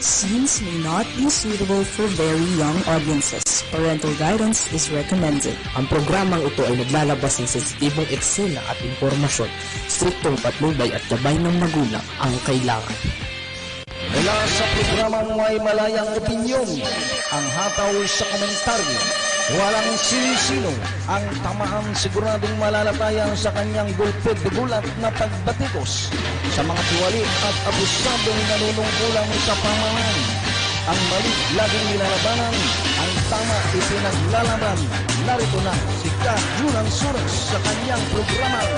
Scenes may not be suitable for very young audiences. Parental guidance is recommended. Ang programang ito ay naglalabas ng sensitibong eksena at impormasyon. Striktong patnubay at gabay ng magulang ang kailangan. Mula sa programang may malayang opinyon, ang hataw sa komentaryo, walang sinisino, ang tamaan siguradong malalatayan sa kanyang gulpid gulat na pagbatikos sa mga tiwali at abusadong nanunungkulang sa pamahalaan. Ang mali laging nilalabanan, ang tama ipinaglalaban. Narito na si Ka Junang Suras sa kanyang programang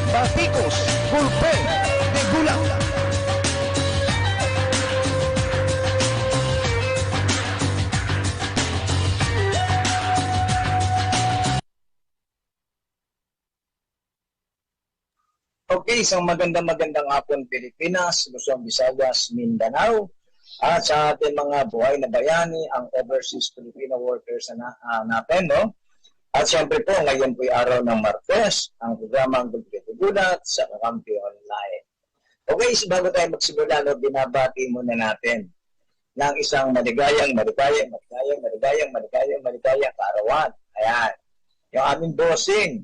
Batikos, Gulpe de Gulat. Okay, isang magandang hapon Pilipinas, Luzon, Visayas, Mindanao, at sa ating mga buhay na bayani, ang overseas Filipino workers natin, no? At siyempre po, ngayon po ay araw ng Martes, ang programang Gulpito Gulat sa Kakampi Online. Okay, so bago tayo magsimula, no, binabati muna natin ng isang maligayang kaarawan. Ayan, yung aming bossing,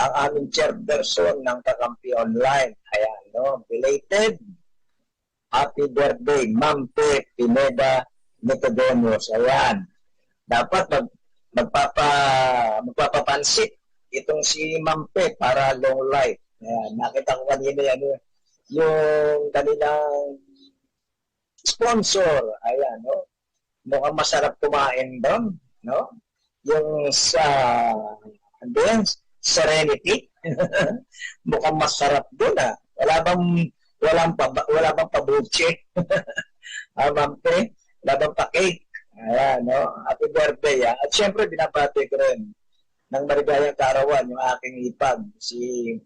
ang aming chairperson ng Kakampi Online. Ayan, no? Belated happy birthday, Ma'am Pe Pineda Nicodemos. Ayan. Dapat magpapapansit itong si Ma'am Pe para long life. Ayan. Nakita ko kanina yan, yung kanilang sponsor. Ayan, no? Mukhang masarap kumain doon, no? Yung sa Serenity. Mukhang masarap doon, ah. Wala bang pabuche? Mampe, wala bang pa-cake? Ayan, no? Happy birthday, ah. At syempre, binabati ko rin ng maligayang kaarawan yung aking ipag, si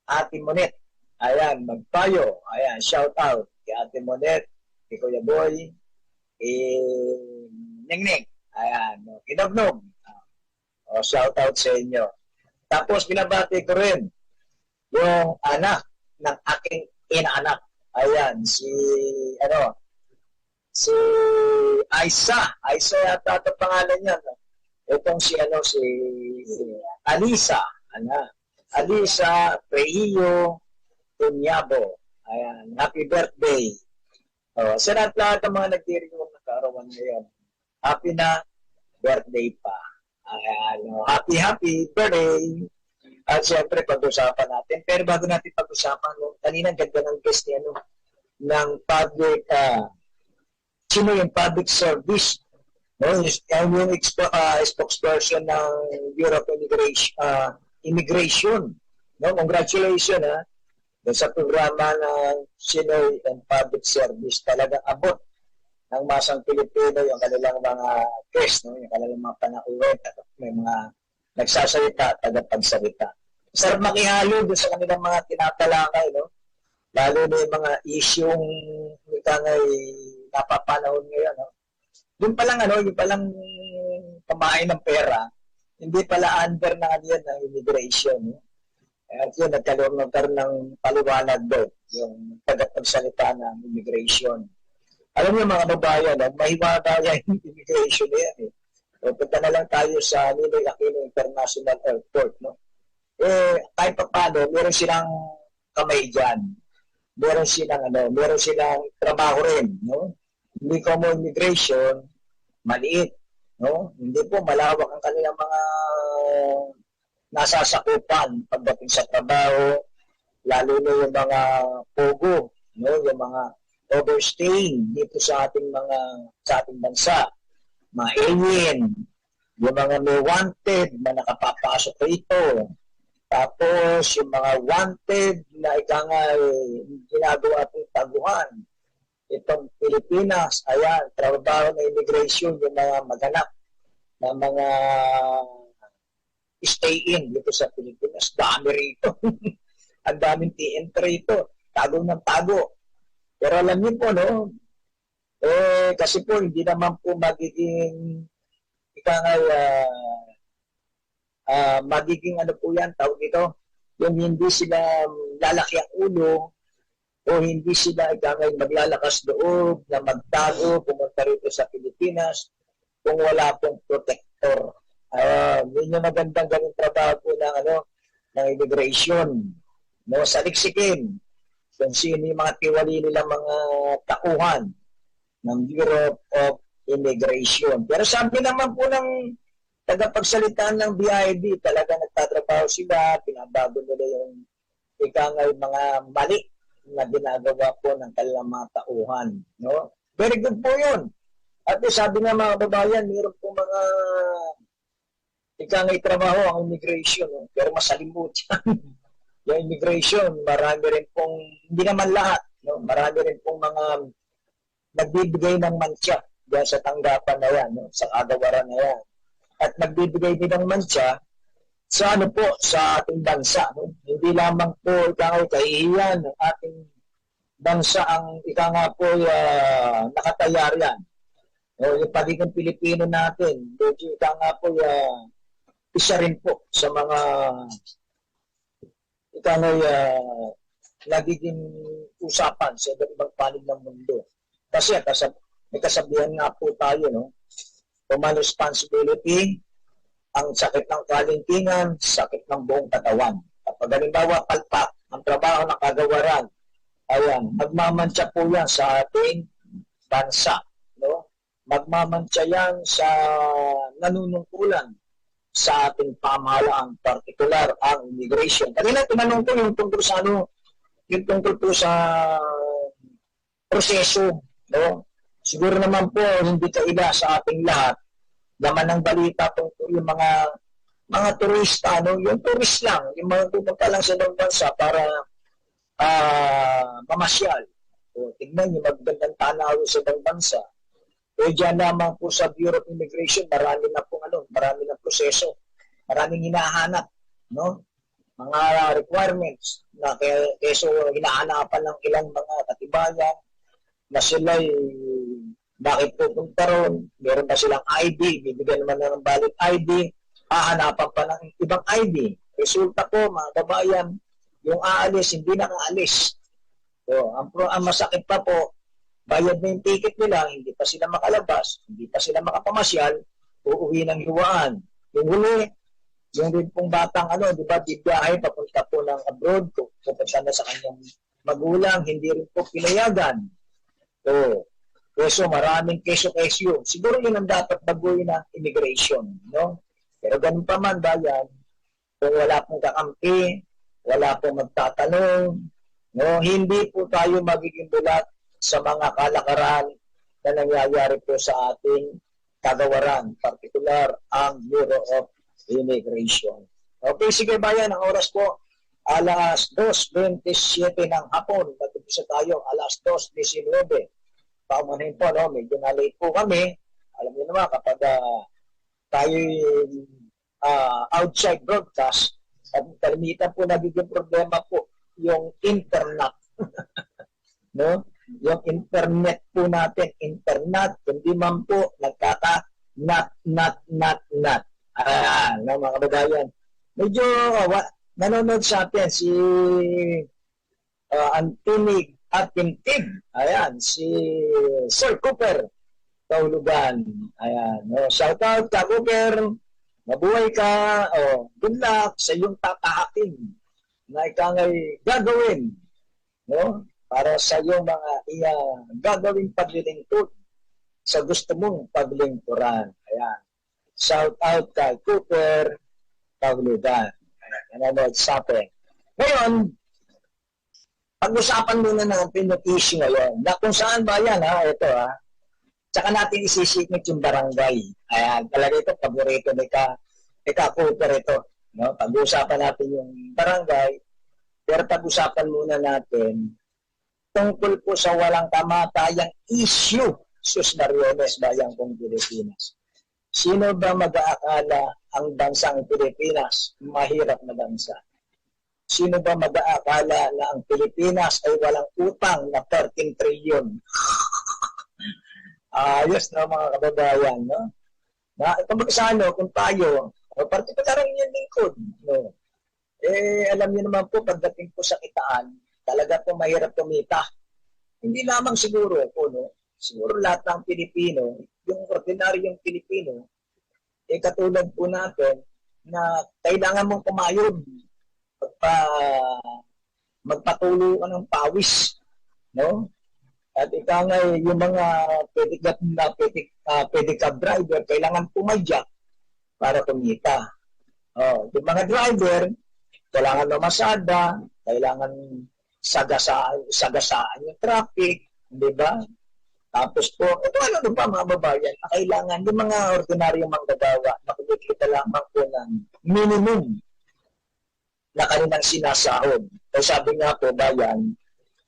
Ate Monet. Ayan, magpayo. Ayan, shout out kay Ate Monet, kay Kuya Boy, Ningning. Ayan, no? Kinognog. Shout out sa inyo. Tapos binabati ko rin yung anak ng aking inaanak. Ayan, si Aisa. Aisa yata ito pangalan niya. Itong si Alisa. Alisa Preio Tunyabo. Ayan, happy birthday. Sa lahat ng mga nagtiring ng kaarawan ngayon, happy na birthday pa. Ayan, happy birthday. At siyempre pag-usapan natin. Pero bago natin pag-usapan, kanina ganda ng guest niya ng public, sino yung public service, no? Yung spokesperson ng Bureau of Immigration. No? Congratulations, ha? Sa programa ng Sinoy and Public Service, talagang abot ng masang Pilipino yung kanilang mga guests, no? Yung kanilang mga panauwi, may mga nagsasalita, tagapagsalita. Sarap makihalo doon sa kanilang mga tinatalakay, no? Lalo na yung mga isyong napapanahon ngayon, no? Yung palang pamain ng pera, hindi pala under na ng immigration, no? At yun, nagkaroon ng paliwanag doon, yung tagapagsalita ng immigration. Alam niyo mga babayan, mahiwagaya yung immigration na yan. Punta na lang tayo sa Ninoy Aquino International Airport. No? Kahit pa paano, meron silang kamay dyan. Meron silang trabaho rin. No? Hindi common immigration, maliit. No? Hindi po malawak ang kanilang mga nasasakupan pagdating sa trabaho, lalo na yung mga pogo, no? Yung mga overstaying dito sa ating bansa, mga alien, yung mga may wanted na nakapapasok rito, tapos yung mga wanted na ginagawa itong taguhan, itong Pilipinas, ayan, trabaho na immigration, yung mga maganap na mga stay-in dito sa Pilipinas, dami rito. Ang daming TN rito, tago ng tago. Pero alam niyo po, no? Kasi po, hindi naman po magiging magiging ano po yan, tawag ito, yung hindi sila lalaki ang ulo o hindi sila ikangay maglalakas loob na magtago, pumunta rito sa Pilipinas kung wala pong protector. Yun yung magandang gawing trabaho po ng immigration. No, saliksikin kung sino yung mga tiwali nilang mga tauhan ng Bureau of Immigration. Pero sabi naman po ng tagapagsalitaan ng BID, talaga nagtatrabaho sila, pinabago nila yung ikangay mga mali na ginagawa po ng kanilang mga tauhan. No? Very good po yun. At sabi nga mga babayan, mayroon po mga ikangay trabaho ang immigration. No? Pero masalimutan. Yung immigration, marami rin pong, hindi naman lahat, no? Marami rin pong mga nagbibigay ng mantsa diyan sa tanggapan na yan, no? Sa kagawaran na yan. At nagbibigay din ng mantsa sa sa ating bansa. No? Hindi lamang po kahihiyan ng ating bansa ang nakatayar yan. No? Yung pagiging Pilipino natin, medyo isa rin po sa mga nagiging usapan sa iba't ibang panig ng mundo. Kasi may kasabihan nga po tayo, no? Human responsibility, ang sakit ng kalingkingan, sakit ng buong katawan. Kapag halimbawa palpak ang trabaho ng kagawaran, ayan, magmamantsa po yan sa ating bansa. No? Magmamantsa yan sa nanunungkulan sa ating pamahalaan, partikular ang immigration. Kanina tinanong ko yung tungkol sa yung tungkol po sa proseso, no? Siguro naman po hindi kaila sa ating lahat laman ng balita tungkol yung mga turista, no? Yung tourist lang, yung mga pupunta lang sa ibang bansa para mamasyal. O, tignan yung magandang tanaw sa ibang bansa. Diyan naman po sa Bureau of Immigration, marami na proseso, maraming hinahanap, no? Mga requirements na keso hinahanapan ng ilang mga katibayan na sila'y bakit pupunta ron, meron pa silang ID, bibigyan naman ng valid ID, hahanapan pa ng ibang ID. Resulta po, mga babayan, yung aalis, hindi nakaalis. So, ang masakit pa po, bayad na yung ticket nila, hindi pa sila makalabas, hindi pa sila makapamasyal, uuwi ng hiwaan. Yung huli, yung rin pong batang, di ba, bibiyahe, papunta po ng abroad, pupunta na sa kanyang magulang, hindi rin po pinayagan. So, maraming keso-kesyo. Siguro yun ang dapat baguhin ng immigration, no? Pero ganun pa man, bayan, kung wala pong kakampi, wala pong magtatanong, no? Hindi po tayo magiging bulat sa mga kalakaran na nangyayari po sa ating kagawaran, partikular ang Bureau of Immigration. Okay, sige bayan, ang oras po, alas 2:27 ng hapon. Nag-umpisa tayo, alas 2:19. Paumanin po, no? Medyo na-late po kami. Alam niyo naman, kapag tayo outside broadcast, at kalimitan po nagiging problema po yung internet. No? Yung internet po natin, hindi man po not. No, mga kababayan. Medyo nanonood sa atin si Antinig at Tintig. Ayan, si Sir Cooper Taulugan. Ayan, no, shout out ka Cooper. Mabuhay ka. Good luck sa iyong tatahakin na ikangay gagawin, no? Para sa iyong mga gagawing paglilingkod sa gusto mong paglingkuran. Ayan. Shout out kay Cooper Taulugan. Nanonood sa atin. Ngayon, pag-usapan muna natin yung issue ngayon na kung saan ba yan, ito tsaka natin isisikmit yung barangay. Ayan, talaga ito, paborito ni Cooper ito. No? Pag-usapan natin yung barangay, pero pag-usapan muna natin tungkol po sa walang kamatayang issue sus Mariones, bayang kong Pilipinas. Sino ba mag-aakala ang bansang Pilipinas mahirap na bansa? Sino ba mag-aakala na ang Pilipinas ay walang utang na 13 trillion? Ayos na mga kababayan, no? Na, kung tayo, partikular ang inyong lingkod, no? Alam niyo naman po, pagdating po sa kitaan, talaga po mahirap kumita. Hindi lamang siguro po, no? Siguro lahat ng Pilipino, yung ordinaryong Pilipino, katulad po natin, na kailangan mong kumayod pagpa magpatuloy ka ng pawis, no? At ika nga, yung mga pedicab driver, kailangan pumadyak para kumita. Yung mga driver, kailangan mamasada, kailangan sagasaan yung traffic, di ba? Tapos po, ito ano pa mga babayan, na kailangan yung mga ordinaryong manggagawa na kumikita lamang po ng minimum na kanilang sinasahod. So sabi nga po, bayan,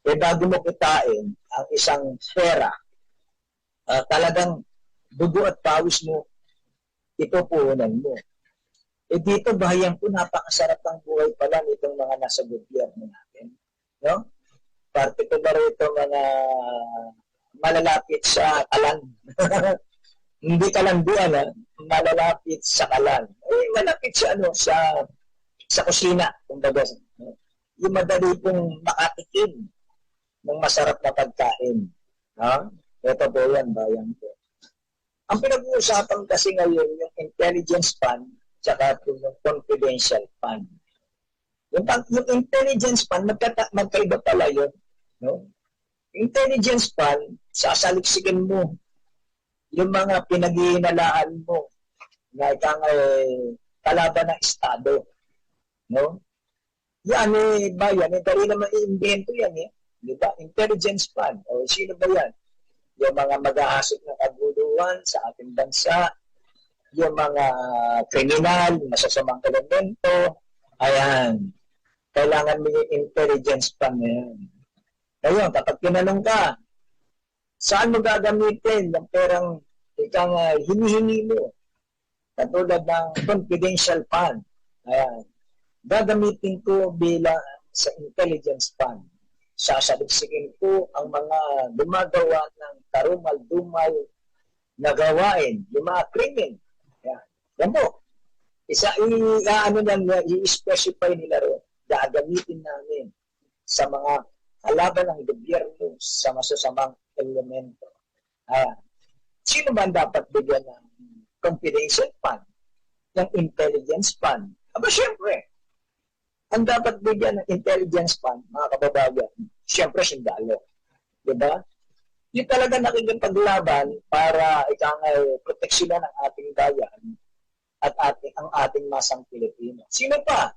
bago mo kitain ang isang pera, talagang dugo at pawis mo, ipupunan mo. Dito, bayan po, napakasarap ang buhay pala nitong mga nasa gobyerno natin. No? Particular ito mga malalapit sa kalan. Hindi kalanduan, malalapit sa kalan. Malapit sa sa kusina, kumbaga. Yung madali pong makatikim ng masarap na pagkain. Ito po yan, bayan po. Ang pinag-uusapan kasi ngayon, yung intelligence fund, tsaka yung confidential fund. Yung intelligence fund, magkaiba pala yun. No? Intelligence fund, sasaliksikin mo yung mga pinag-iinalaan mo na ikang kalaban ng Estado. No? Yan bayan, dahil naman i-invento yan Di ba? Intelligence fund. O sino ba yan? Yung mga mag-aasik ng kaguluhan sa ating bansa, yung mga kriminal, masasamang elemento, ayan. Kailangan mo yung intelligence fund na yan. Ngayon, kapag tinanong ka, saan mo gagamitin yung perang ikang hinihingi mo? Katulad ng confidential fund. Ayan. Gagamitin ko bilang sa intelligence fund. Sasaliksikin ko ang mga gumagawa ng karumal-dumal na gawain, yung mga krimen. Yan po. I-specify nila rin. Gagamitin namin sa mga kalaban ng gobyerno sa masasamang elemento. Sino ba dapat bigyan ng confidential fund? Ng intelligence fund? Aba, syempre. Ang dapat bigyan ng intelligence fund, mga kababayan, siyempre sundalo. Diba? Yung talaga nakikipaglaban para proteksyonan ang ating bayan at ang ating masang Pilipino. Sino pa?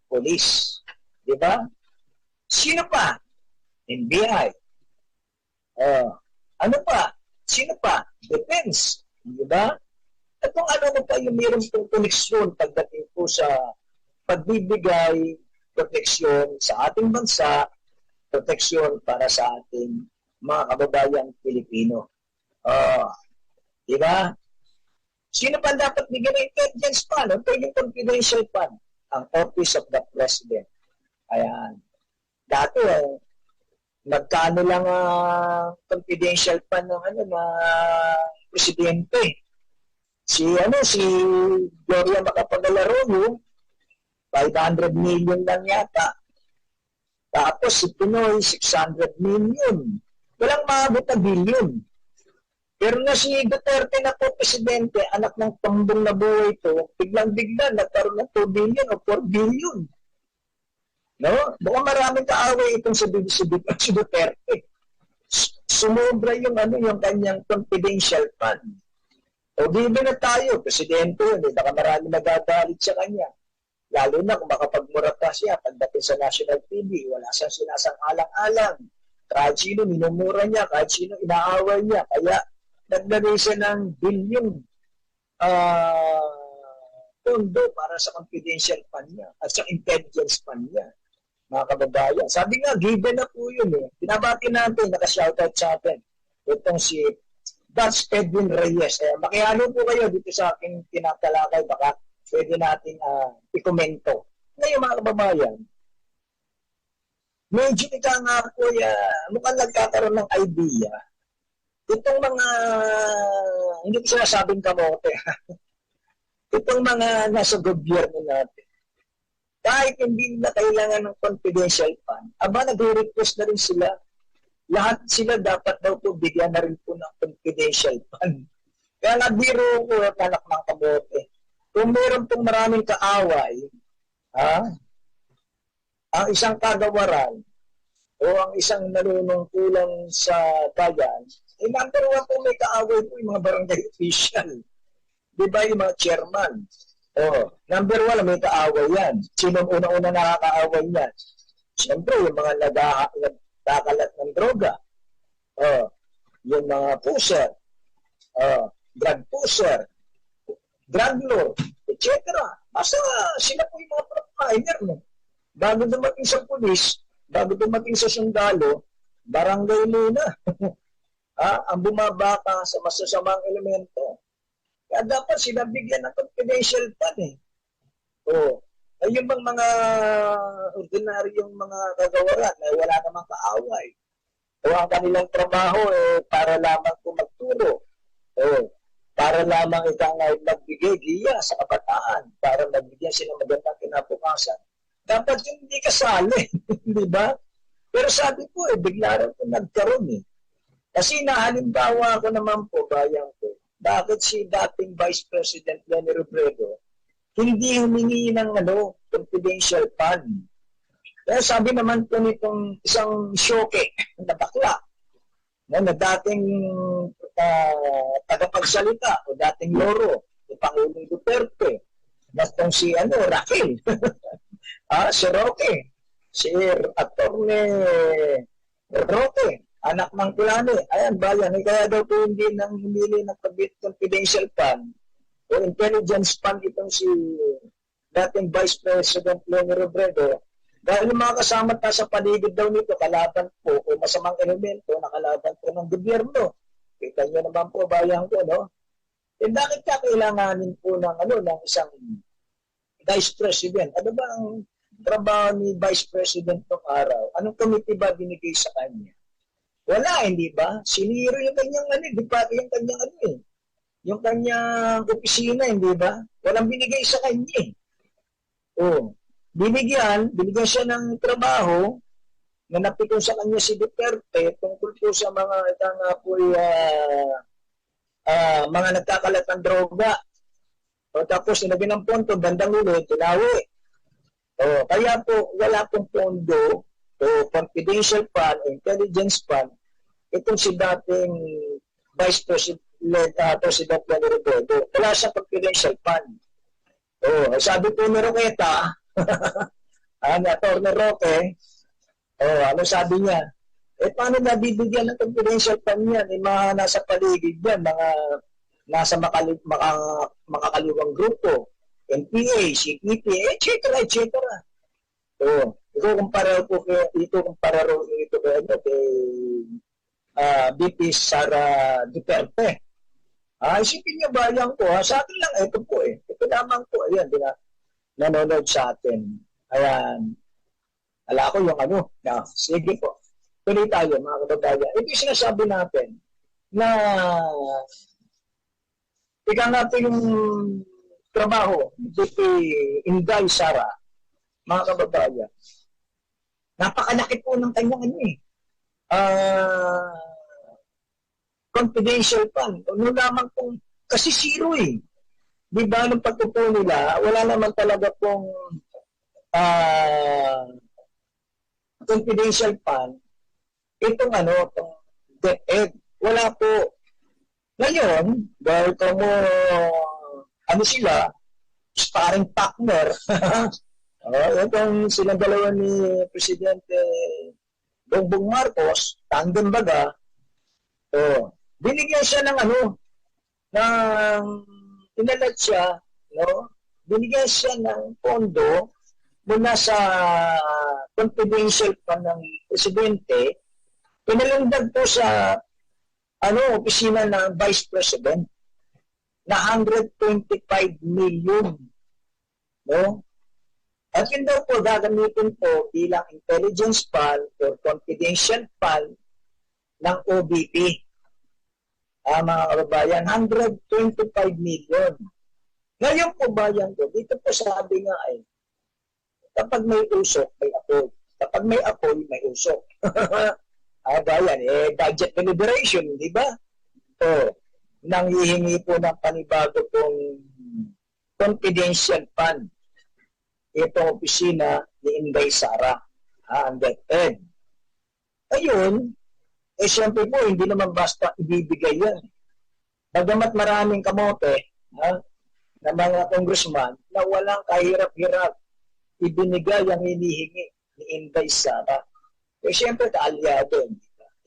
Police. Diba? Sino pa? NBI. Ano pa? Sino pa? Defense. Diba? At kung ano pa yung mayroon pong koneksyon pagdating po sa pagbibigay proteksyon sa ating bansa, proteksyon para sa ating mga kababayang Pilipino. Diba? Sino pa dapat bigyan ng intelligence fund? Ito yung confidential fund. Ang Office of the President. Ayan. Dati, nagkano lang confidential fund ng presidente. Si Gloria Macapagal-Arroyo, 500 million lang yata. Tapos si Pinoy, 600 million. Walang maabot na billion. Pero na si Duterte na po presidente, anak ng pambong na buhay ito, biglang-bigla nagkaroon ng 2 billion o 4 billion. No? Mukhang maraming kaaway itong si Duterte. Sumobra yung kanyang confidential fund. O given na tayo, presidente yun, baka marami nagagalit sa kanya. Lalo na kung makapagmura pa siya pagdating sa national TV, wala siyang sinasang-alang-alang. Kahit sino minumura niya, kahit sino inaaway niya. Kaya naglagay siya ng bilyong pondo para sa confidential fund niya at sa intelligence fund niya. Mga kababayan. Sabi nga, given na po yun Pinabati natin, naka-shoutout sa atin. Itong si Dutch Edwin Reyes. Makiano po kayo dito sa aking tinatalakay, baka pwede natin ikomento. Ngayon mga kababayan, medyo nga po mukhang nagkakaroon ng idea. Itong mga, hindi ko sinasabing kamote, itong mga nasa gobyerno natin, kahit hindi nila kailangan ng confidential fund, nag-request na rin sila. Lahat sila dapat daw po bigyan na rin po ng confidential fund. Kaya nagbiro ko, anak ng kabote. Kung meron pong maraming kaaway, ang isang kagawaran o ang isang nanunungkulan sa bayan, number one po may kaaway po yung mga barangay official. Di ba yung mga chairman? Number one, may kaaway yan. Sino una-una nakakaaway yan? Siyempre, yung mga nagkakalat ng droga. Yung mga pusher. Drug pusher. Drug lord. Etc. Basta sila po yung mga frontliner. No? Bago dumating sa pulis, bago dumating sa sundalo, barangay muna. Ang bumabaka sa masasamang elemento. Kaya dapat sila bigyan ng confidential fund eh. Ay yung mga ordinaryong mga kagawaran na wala namang kaaway. Ang kanilang trabaho para lamang po magturo. Para lamang magbigay giya sa kabataan. Para magbigyan sila magandang kinabukasan. Dapat yung hindi kasali. Di ba? Pero sabi ko bigla rin po nagkaroon eh. Kasi nahalimbawa ko naman po, bayan ko, bakit si dating Vice President Leni Robredo hindi humingi ng confidential fund. Kaya sabi naman po nitong isang syoke na bakla, na dating tagapagsalita o dating loro, ni Pangulong Duterte, na itong si Raquel, si Roque, si Atty. Roque, anak ng Kulani, ayan bayan, kaya daw po hindi nang humili ng confidential fund o intelligence fund itong si dating Vice President Leni Robredo dahil yung mga kasama na sa paligid daw nito kalaban po o masamang elemento na kalaban po ng gobyerno. Kita niyo naman po bayan ko, no? Bakit ka kailanganin po ng isang Vice President? Ano ba ang trabaho ni Vice President ng araw? Anong committee ba binigay sa kanya? Wala, hindi ba? Siniro yung kanyang yung kanyang opisina, hindi ba? Walang binigay sa kanya. Binigyan siya ng trabaho na napikon sa kanya si Duterte tungkol po sa mga mga nagkakalat ng droga. Tapos nilagyan ng pondo, bandang ulo, tinawi. Kaya po, wala pong pondo o confidential fund o intelligence fund itong si dating Vice President Leni Robredo. Wala siyang confidential fund. Sabi po ni Roqueta, ni Atty. Roque, ano sabi niya? Paano nabibigyan ng confidential fund yan? Mga nasa paligid yan, mga nasa makakaliwang grupo, NPA, CPP, etc. Ito kumpara ito kay VP Sara Duterte. Isipin niyo bayan ko, sa atin lang, ito po ito lamang po, ayan, nanonood sa atin. Ayan, ala ko yung sige po, tuloy tayo mga kababayan. Ito yung sinasabi natin na ika natin yung trabaho VP Inday Sara, mga kababayan. Napakalaki po ng kanyang confidential fund. Ano lamang pong, kasi zero Di ba, nung pagpupo nila, wala naman talaga pong confidential fund. Itong itong DepEd. Wala po. Ngayon, dahil sila, sparring partner, itong silang dalawa ni Presidente Bongbong Marcos, tandem baga, binigyan siya ng inalat siya, binigyan siya ng pondo mula sa confidential fund ng Presidente, pinalundag po sa opisina ng Vice President na 125 million. At yun daw po gagamitin po bilang intelligence fund or confidential fund ng OBP. Mga kababayan, 125 million. Ngayon po bayan ko, dito po sabi nga Kapag may usok, may apoy. Kapag may apoy, may usok. Ganyan, budget deliberation, di ba? O, nanghihingi po ng panibago pong confidential fund. Itong opisina ni Inday Sara, ang DepEd. Ayun, siyempre po, hindi naman basta ibibigay yan. Bagamat maraming kamote, na mga congressman na walang kahirap-hirap ibinigay ang hinihingi ni Inday Sara. Siyempre, kaalyado.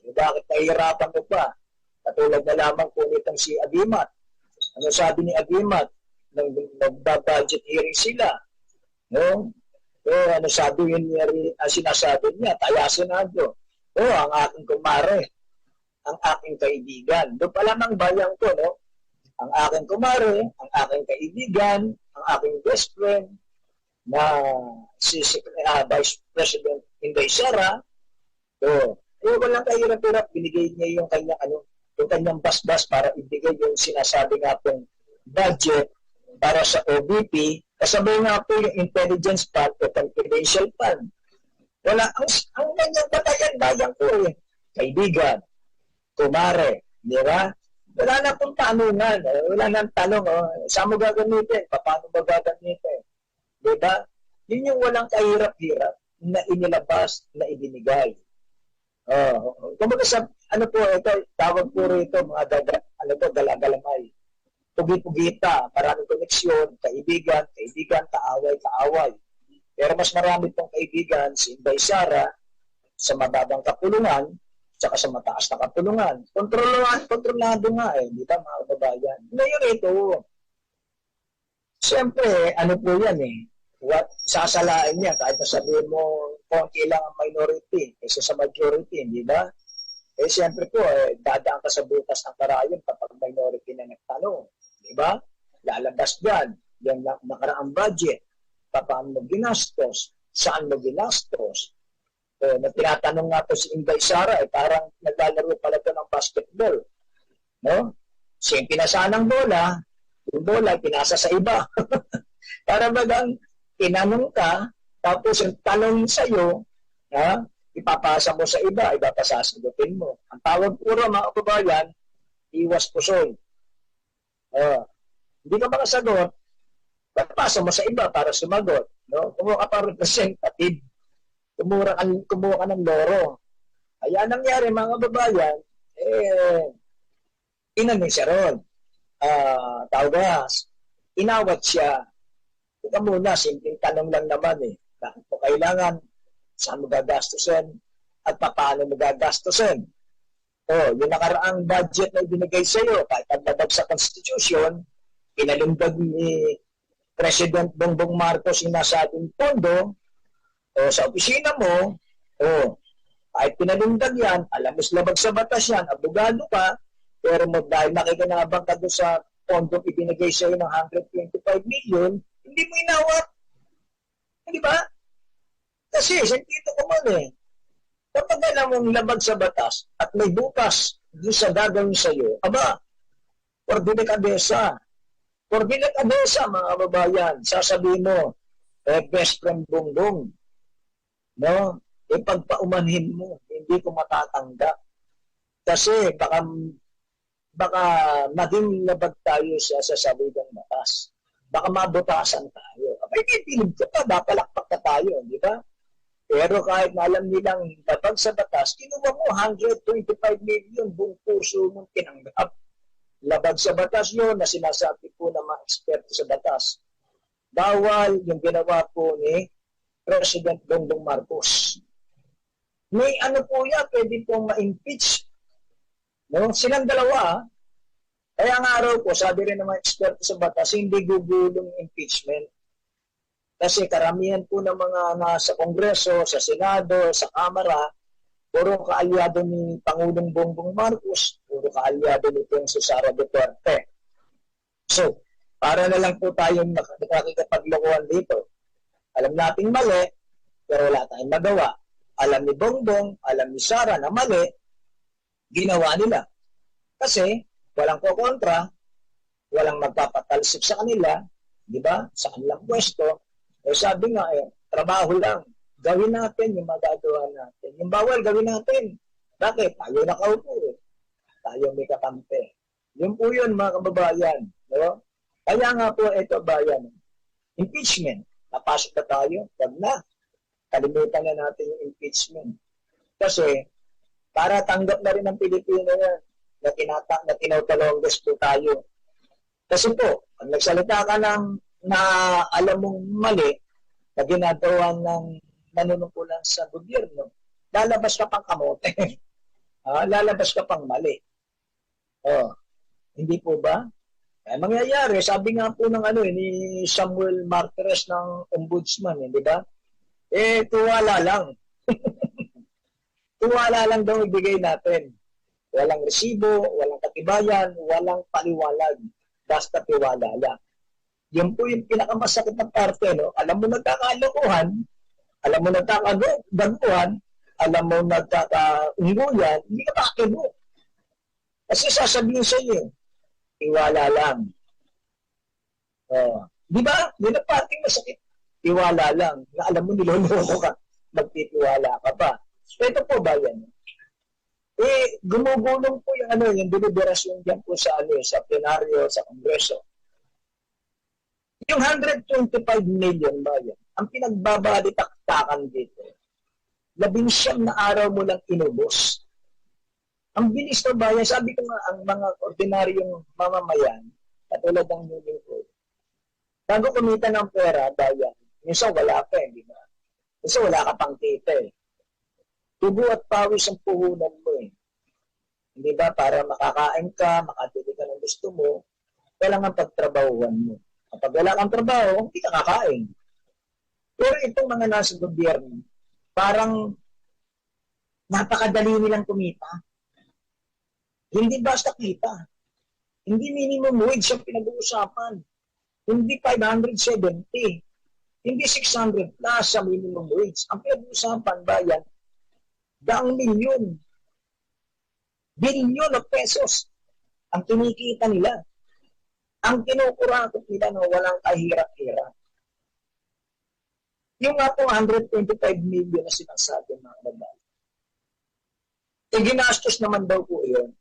Bakit nahihirapan ko pa? Katulad na lamang po nitong si Agimat. Ano sabi ni Agimat? Nang nagba-budget hearing sila. No? Ano sabi yun sinasabi niya? Taya Senado. Ang aking kumare. Ang aking kaibigan. Doon pa lamang bayang ko, no? Ang aking kumare, ang aking kaibigan, ang aking best friend, na si Vice President Inday Sara. Walang kahirap-hirap, binigay niya yung kanyang basbas para ibigay yung sinasabi nga pong budget para sa OBP, kasabay nga po yung intelligence fund o confidential fund. Wala, ang kanyang batayan-bayan ko kaibigan, kumare, di ba? Wala na pong tanungan, wala nang tanong, saan mo gagamitin, paano mo gagamitin, di ba? Yun yung walang kahirap-hirap na inilabas, na ibinigay. Kumbaga sa, ito, tawag po rito, mga galagalamay. Pugi-pugita, maraming koneksyon, kaibigan, kaaway. Pero mas marami pong kaibigan si Inday Sara sa mababang kapulungan, saka sa mataas na kapulungan. Kontrolado nga di ba mga kababayan? Ngayon ito, siyempre, po yan sasalain niya, kahit sabihin mo, konti lang ang minority, kaysa sa majority, di ba? Siyempre po, dadaan ka sa butas ng karayon kapag minority na nagtanong. Diba? Lalabas dyan. Yung nakaraang budget. Paano mo ginastos? Saan mo ginastos? Na tinatanong nga po si Inday Sara, parang naglalaro pala ito ng basketball. No? Siya yung pinasa ng bola, yung bola pinasa sa iba. Para bagang tinanong ka, tapos yung tanong sa'yo, ipapasa mo sa iba pasasagutin mo. Ang tawag puro mga kababayan, iwas pusoy. Hindi ka makasagot, papasa mo sa iba para sumagot. No? Kumuha ka pa representative, kumuha ka ng loro. Kaya nangyari mga kababayan, inanin siya ron. Tawagas, inawat siya. Ika muna, simpleng tanong lang naman bakit mo kailangan, saan mo gagastusin, at paano mo gagastusin. Yung nakaraang budget na ibinigay sa iyo, kahit nagbabag sa Constitution, pinalumbag ni President Bongbong Marcos yung nasabing pondo, sa opisina mo, kahit pinalumbag yan, alam mo labag sa batas yan, abogado ka, pero dahil nakikinabang ka doon sa pondong ibinigay sa iyo ng 125 million, hindi mo inawat. Hindi ba? Kasi, sentito ko man kapag alam mong labag sa batas at may bukas doon sa gagawin sa iyo, for delikadesa, mga kababayan, sasabihin mo, best friend Bongbong, no? Pagpaumanhin mo, hindi ko matatanggap. Kasi baka maging labag tayo sa sasabihin ng batas. Baka mabutasan tayo. Pipilig ka pa, dapalakpak ka tayo, di ba? Pero kahit na alam nilang labag sa batas, kinuha mo 125 million, buong puso mong tinanggap. Labag sa batas yun na sinasabi po ng mga eksperto sa batas. Bawal yung ginawa po ni President Bongbong Marcos. May po yan, pwede pong ma-impeach. No? Silang dalawa, kaya nga araw po, sabi rin ng mga eksperto sa batas, hindi gugulong impeachment. Kasi karamihan po ng mga nasa Kongreso, sa Senado, sa Kamara, puro kaalyado ni Pangulong Bongbong Marcos, puro kaalyado nitong si Sara Duterte. So, para na lang po tayong nakikipaglokohan dito. Alam nating mali, pero wala tayong magawa. Alam ni Bongbong, alam ni Sara na mali, ginawa nila. Kasi, walang kokontra, walang magpapatalsik sa kanila, di ba? Sa kanilang pwesto. Sabi nga, trabaho lang. Gawin natin yung magagawa natin. Yung bawal, gawin natin. Bakit? Tayo nakaupo eh. Tayo may kakampi. Yun po yun, mga kababayan. No? Kaya nga po, ito bayan. Impeachment. Napasok na tayo. Wag na. Kalimutan na natin yung impeachment. Kasi, para tanggap na rin ng Pilipino yan na tinatalonggas po tayo. Kasi po, pag nagsalita ka ng na alam mong mali na ginagawa ng nanunungkulan sa gobyerno, lalabas ka pang kamote. Lalabas ka pang mali. Hindi po ba? Mangyayari, sabi nga po ng ni Samuel Martires ng Ombudsman, di ba? Tuwala lang. Tuwala lang daw ibigay natin. Walang resibo, walang katibayan, walang paliwalag. Basta tiwala lang. Yan po yung pinakamasakit na parte, no? Alam mo nagkakalokohan, alam mo nagkakagaguhan, alam mo nagkakaungguyan, hindi ka pakibo. Kasi sasabihin sa inyo, tiwala lang. Di ba? Yun ang parting masakit. Tiwala lang. Na alam mo, niloloko ka. Magtitiwala ka pa. So, ito po ba yan? Gumugulong po yung deliberasyon dyan po sa plenaryo, sa Kongreso. Yung 125 million ba yan? Ang pinagbabalitaktakan dito, 19 na araw mo lang inubos. Ang bilis na bayan, sabi ko nga, ang mga ordinaryong mamamayan, katulad ng moving food, bago kumita ng pera, bayan, minsan wala pa, di ba? Minsan wala ka pang kita eh. Tubo at pawis ang puhunan mo eh. Hindi ba? Para makakain ka, makatili ka ng gusto mo, kailangan pagtrabahuan mo. Kapag wala kang trabaho, hindi ka kakain. Pero itong mga nasa gobyerno, parang napakadali nilang kumita. Hindi basta kita. Hindi minimum wage ang pinag-uusapan. Hindi 570. Hindi 600 plus sa minimum wage. Ang pinag-uusapan ba yan? Daang milyon. Bilyon of pesos ang kinikita nila. Ang kinukurakot nila na walang kahirap-hirap. Yung nga po 125 million na sinasabi mga babae. Ginastos naman daw po yun.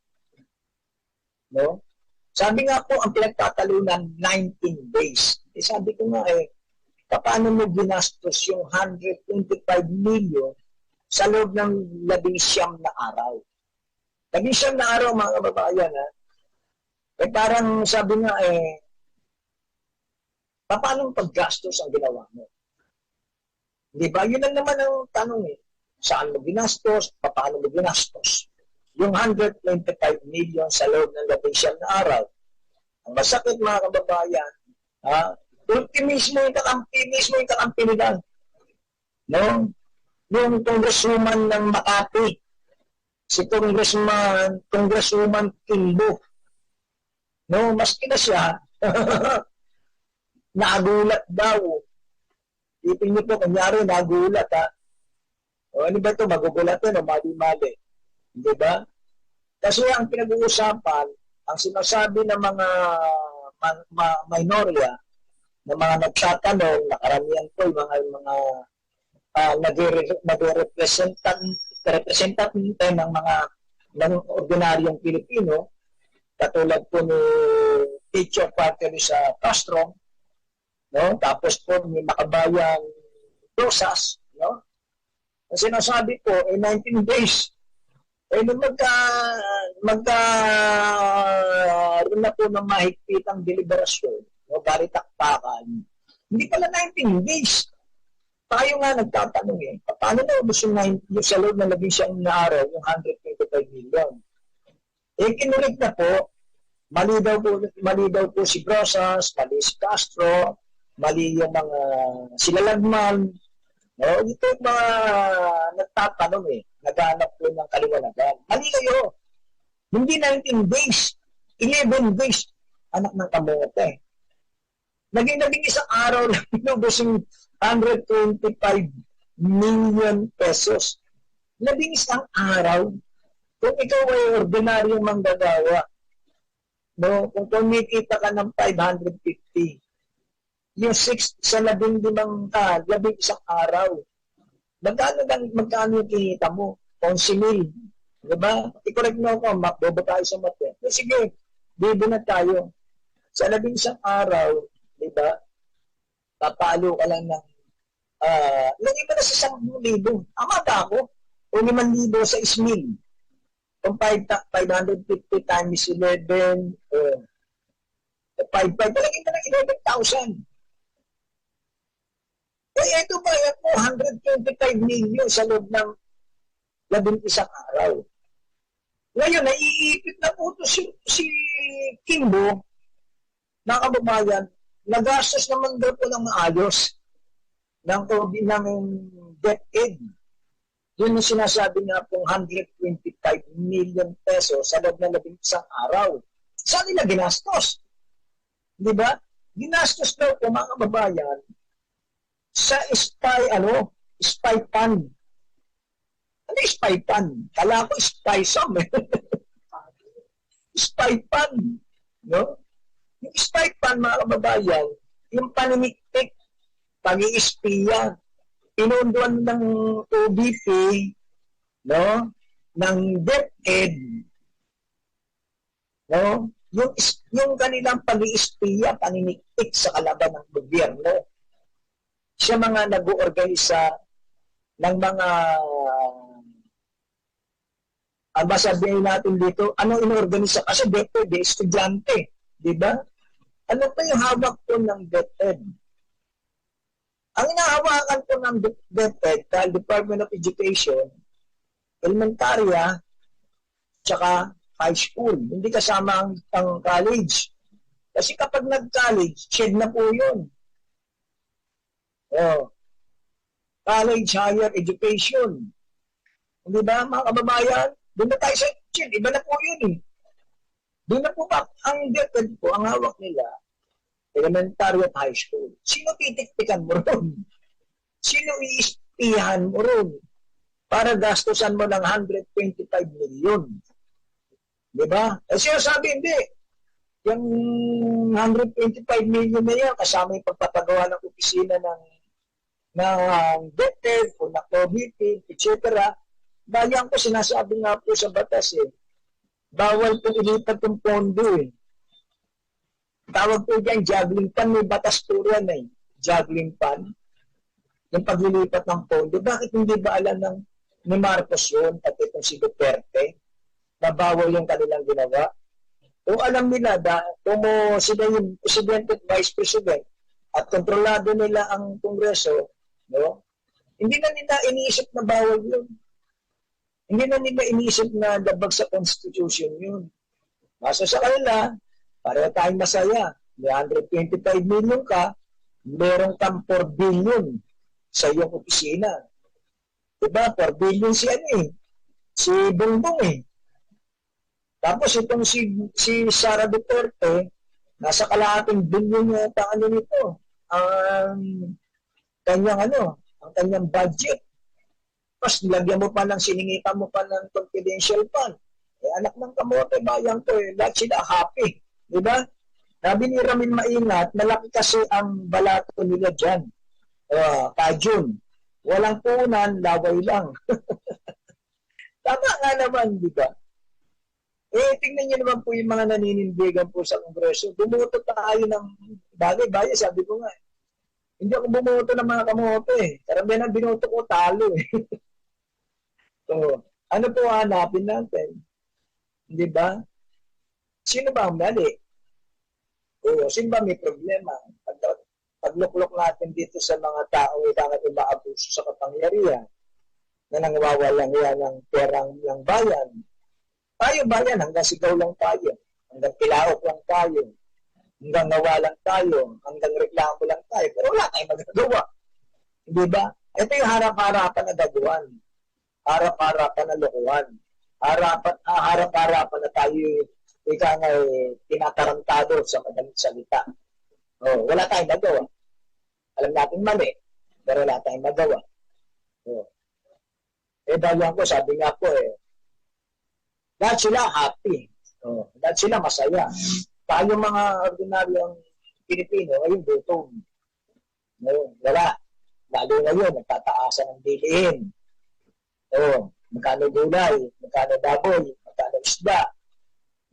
No? Sabi nga po, ang pinagtatalunan 19 days. Sabi ko nga paano mo ginastos yung 125 million sa loob ng 19 na araw? 19 na araw, mga kababayan, parang sabi nga, paano paggastos ang ginawa mo? Di ba? Yun lang naman ang tanong Saan mo ginastos? Paano mo ginastos? Yung 125 million sa loob ng 19 na araw. Ang masakit, mga kababayan, mismo yung kakampi nila. No? Yung congresswoman ng Makati, si Congresswoman Kimbo. No, maski na siya, nagulat daw. Ipin niyo po, kunyari, nagulat ano ba ito? Magugulat o mali-mali. Hindi ba? Kasi ang pinag-uusapan, ang sinasabi ng mga minorya, ng mga nagtatanong, nakaramihan po yung mga nagre-representante ng mga ordinaryong Pilipino, katulad po ni Teacher Partner sa Castro, no? Tapos po ni Makabayang Rosas, no? Ang sinasabi po, 19 days. Nung magkaroon na po ng mahigpitang deliberasyon, no? Balitaktakan, hindi pala 19 days. Tayo nga nagtatanong paano na ubos yung sa loob ng 19 na araw, yung 125 million? Kinulit na po, mali daw po si Brosas, mali si Castro, mali yung mga sila Lagman. No? Ito yung mga nagtatanong naghanap po ng kaliwanagan. Mali kayo. Hindi 19 days, 11 days, anak ng kamote. Naging isang araw lang inubos yung 125 million pesos. 11 araw. Kung ikaw ay ordinaryong manggagawa, no, kung kumikita ka ng 550, yung 6 sa 15 araw. Magkano yung kinita mo? 11,000. Diba? I-correct mo ako, bobo tayo sa mati. Sige, bibo na tayo. Sa 11 araw, diba? Papalo ka lang ng lagi mo na sa 10,000. Tama ba ako? O 5,000 sa ismil. Kung 550 times 11, 5,500, talagin mo ng 11,000. Kaya ito ba mo 125 million sa loob ng 11 araw. Ngayon, naiipit na po ito si Kimbo, na kababayan, nagastos naman daw po ng maayos ng DepEd. Yun yung sinasabi nga pong 125 million pesos sa loob ng 11 araw. Saan nila ginastos? Di ba? Ginastos daw po mga kababayan sa spy fund. Ano yung spy fund? Kala ko spy sum eh. Spy fund. No? Yung spy fund, mga kababayan, yung panimiktik, pag-iispiya, pinunduan ng OBP, no? Ng DepEd, no? Yung kanilang pag-iispiya, panimiktik sa kalaban ng gobyerno. Siya mga nag-oorganisa ng mga sabihin natin dito, ano inorganisa? Kasi DepEd, estudyante, di ba? Ano pa yung hawak po ng DepEd? Ang inahawakan po ng DepEd, Department of Education, elementarya, tsaka high school. Hindi kasama ang college. Kasi kapag nag-college, shed na po yun. College, higher education. Hindi ba, mga kababayan? Doon na tayo sa shed. Iba na po yun eh. Doon na po ba, ang DepEd po, ang hawak nila, elementary at high school. Sino titiktikan mo ron? Sino iispihan mo ron? Para gastusan mo ng 125 million. Diba? Eh sinasabi, hindi. Yung 125 million na yan, kasama yung pagpapagawa ng opisina ng DepEd o ng OBP, etc. Bayan ko, sinasabi nga po sa batas eh, bawal po ilipat yung pondo eh. Tawag po dyan, juggling fund, may batas po yan eh. Juggling fund. Yung paglilipat ng pondo. Bakit hindi ba alam ni Marcos yun, at itong si Duterte, na bawal yung kanilang ginawa? Kung alam nila, kung sila yung Presidente at Vice President, at kontrolado nila ang Kongreso, no? Hindi na nila iniisip na bawal yun. Hindi na nila iniisip na labag sa Constitution yun. Maso sa kanila, pareho tayong masaya. May 125 million ka, meron kang 4 billion sa iyong opisina. Diba? 4 billion si si Bongbong eh. Tapos itong si Sara Duterte, nasa kalahating billion yata nito. Ang kanyang budget. Tapos nilagyan mo pa ng siningitan mo pa ng confidential fund. Eh, anak ng kamote, bayan ko eh. Lahat sila happy. Diba? Sabi ni Ramin Maingat, malaki kasi ang balato nila dyan. Kajun. Walang punan, laway lang. Tama nga naman, di ba? Eh, tingnan niyo naman po yung mga naninindigan po sa Kongreso. Bumuto tayo ng bagay-bagay, sabi ko nga. Hindi ako bumuto ng mga kamote eh. Karamihan ang binoto ko, talo eh. So, ano po hanapin natin? Di ba? Sino ba ang mali? O, sino ba may problema? Pagluklok natin dito sa mga tao bakit umaabuso sa kapangyarihan na nangwawalang yan ng perang ng bayan. Tayo bayan, hanggang sigaw lang tayo. Hanggang pilaok lang tayo. Hanggang nawalan tayo. Hanggang reklamo lang tayo. Pero wala tayong magagawa. Di ba? Ito yung harap-harapan na daguan. Harap-harapan na lokohan. Harap-harapan na tayo tinatarantado sa madaling salita. Wala tayong magawa. Alam natin mali, pero wala tayong magawa. Bayan ko, sabi nga po lahat sila happy. Lahat sila masaya. Tayo mga ordinaryong Pilipino, ayun gutom. No, wala. Lalo ngayon, nagtataasan ng bilihin. O, magkano gulay, magkano baboy, magkano isda,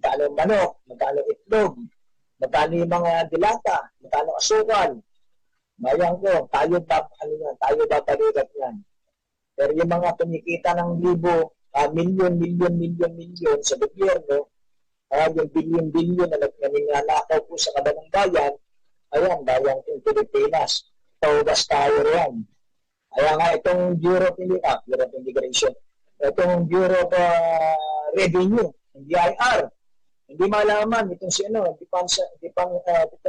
magkano manok, magkano itlog, magkano yung mga dilata, magkano asukal. Mayang ko, tayo babalikat yan. Pero yung mga kumikita ng milyon sa gobyerno, yung bilyon-bilyon na nagnanakaw po sa kabanang bayan, ayan, bayan ng Pilipinas. Taugas tayo yan. Kaya nga itong Bureau of Immigration, itong Bureau of Revenue, BIR, hindi malaman itong si Defense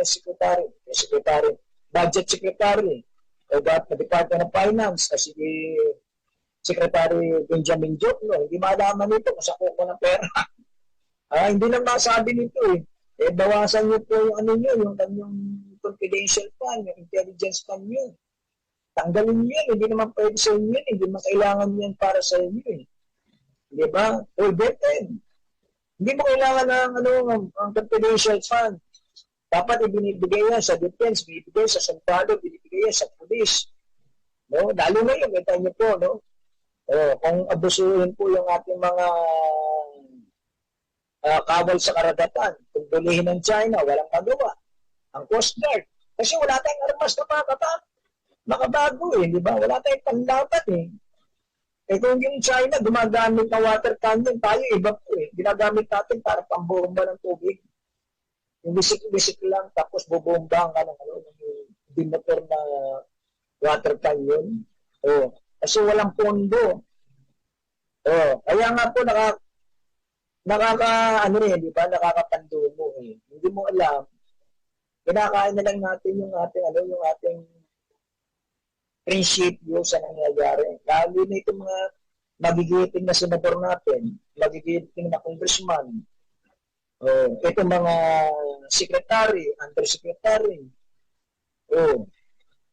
Secretary, Budget Secretary, Department of Finance, kasi Secretary Benjamin Jokno, hindi malaman ito kung saan ko ng pera. Hindi lang masabi nito eh. Bawasan nyo po yung yung kanyang confidential fund, yung intelligence fund nyo. Tanggalin nyo yun, hindi naman pwede sa inyo yun, hindi naman kailangan nyo yan para sa inyo eh. Di ba? Betten. Hindi mo kailangan ng ang confidential fund. Dapat ibinibigay yan sa defense, binibigay sa sundalo, binibigay yan sa police. No? Lalo na yun, kita nyo po, no? Kung abusuhin po yung ating mga kawal sa karagatan, kung bulihin ng China, walang magawa. Ang Coast Guard. Kasi wala tayong armas na makabago eh, di ba? Wala tayong panlaban eh. Kung yung China gumagamit ng water cannon, tayo iba po eh. Ginagamit natin para pambomba ng tubig. Yung bisik-bisik lang, tapos bubomba ka ng bimotor na water cannon. Kasi walang pondo. Kaya nga po nakakapandumo eh. Hindi mo alam. Kinakain na lang natin yung ating prinsipyo sa nangyayari. Lalo na itong mga magigiting na senador natin, magigiting na congressman, itong mga secretary, undersecretary,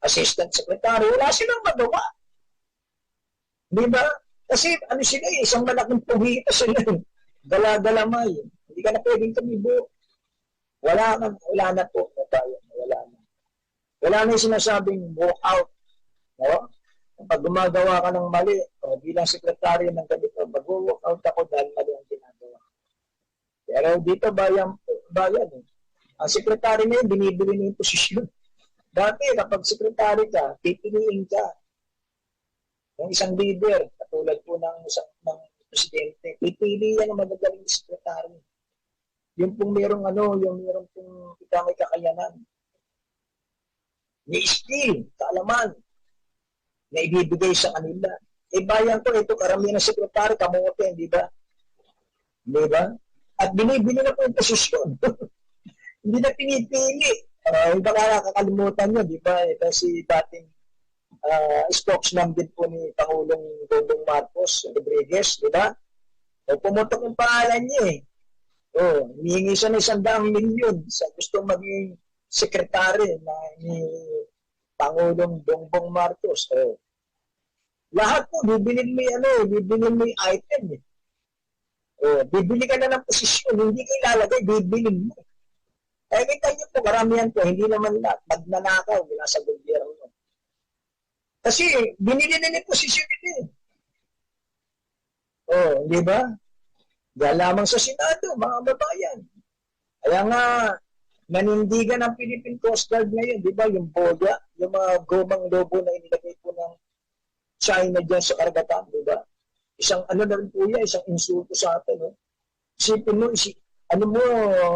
assistant secretary, wala silang magawa. Di ba? Kasi sila isang malaking puhita sila. Dala-dalamay. Hindi ka na pwedeng tumibo. Wala na po. Wala na yung sinasabing walk out. No? Pag gumagawa ka ng mali, bilang sekretary ng ganito, mag-walk out ako dahil mali ang ginagawa. Pero dito bayan eh. Ang sekretary na yun, binibili na yung posisyon. Dati, kapag sekretary ka, pipiliin ka. Yung isang leader, katulad po ng presidente, pipili yan ng magagaling sekretary. Yung pong merong pong may kakayanan. May skill, kaalaman, na ibibigay sa kanila. Bayan ko, ito karamihan ng sekretary, kamote, di ba? Di ba? At binibili na po yung posisyon. Hindi na pinipili. Baka kakalimutan nyo, di ba? Ito si dating spokesman din po ni Pangulong Bongbong Marcos Rodriguez, di ba? Pumutok yung pangalan niya eh. Hihingi siya ng 100 milyon sa gustong maging sekretary ni Pangulong Bongbong Marcos. Lahat po, bibilin mo yung item eh. Bibili ka na ng posisyon, hindi ka ilalagay, bibilin mo. Kita niyo po, karamihan po, hindi naman lahat, magnanakaw mula sa gobyerno. Kasi, binili na yung posisyon nito. Di ba? Diyan lamang sa Senado, mga babayan. Kaya nga, nanindigan ng Philippine Coast Guard ngayon, di ba? Yung boya, yung mga gomang lobo na inilagay po ng China dyan sa karagatan, di ba? Isang na rin po yan, isang insulto sa atin. Isipin mo,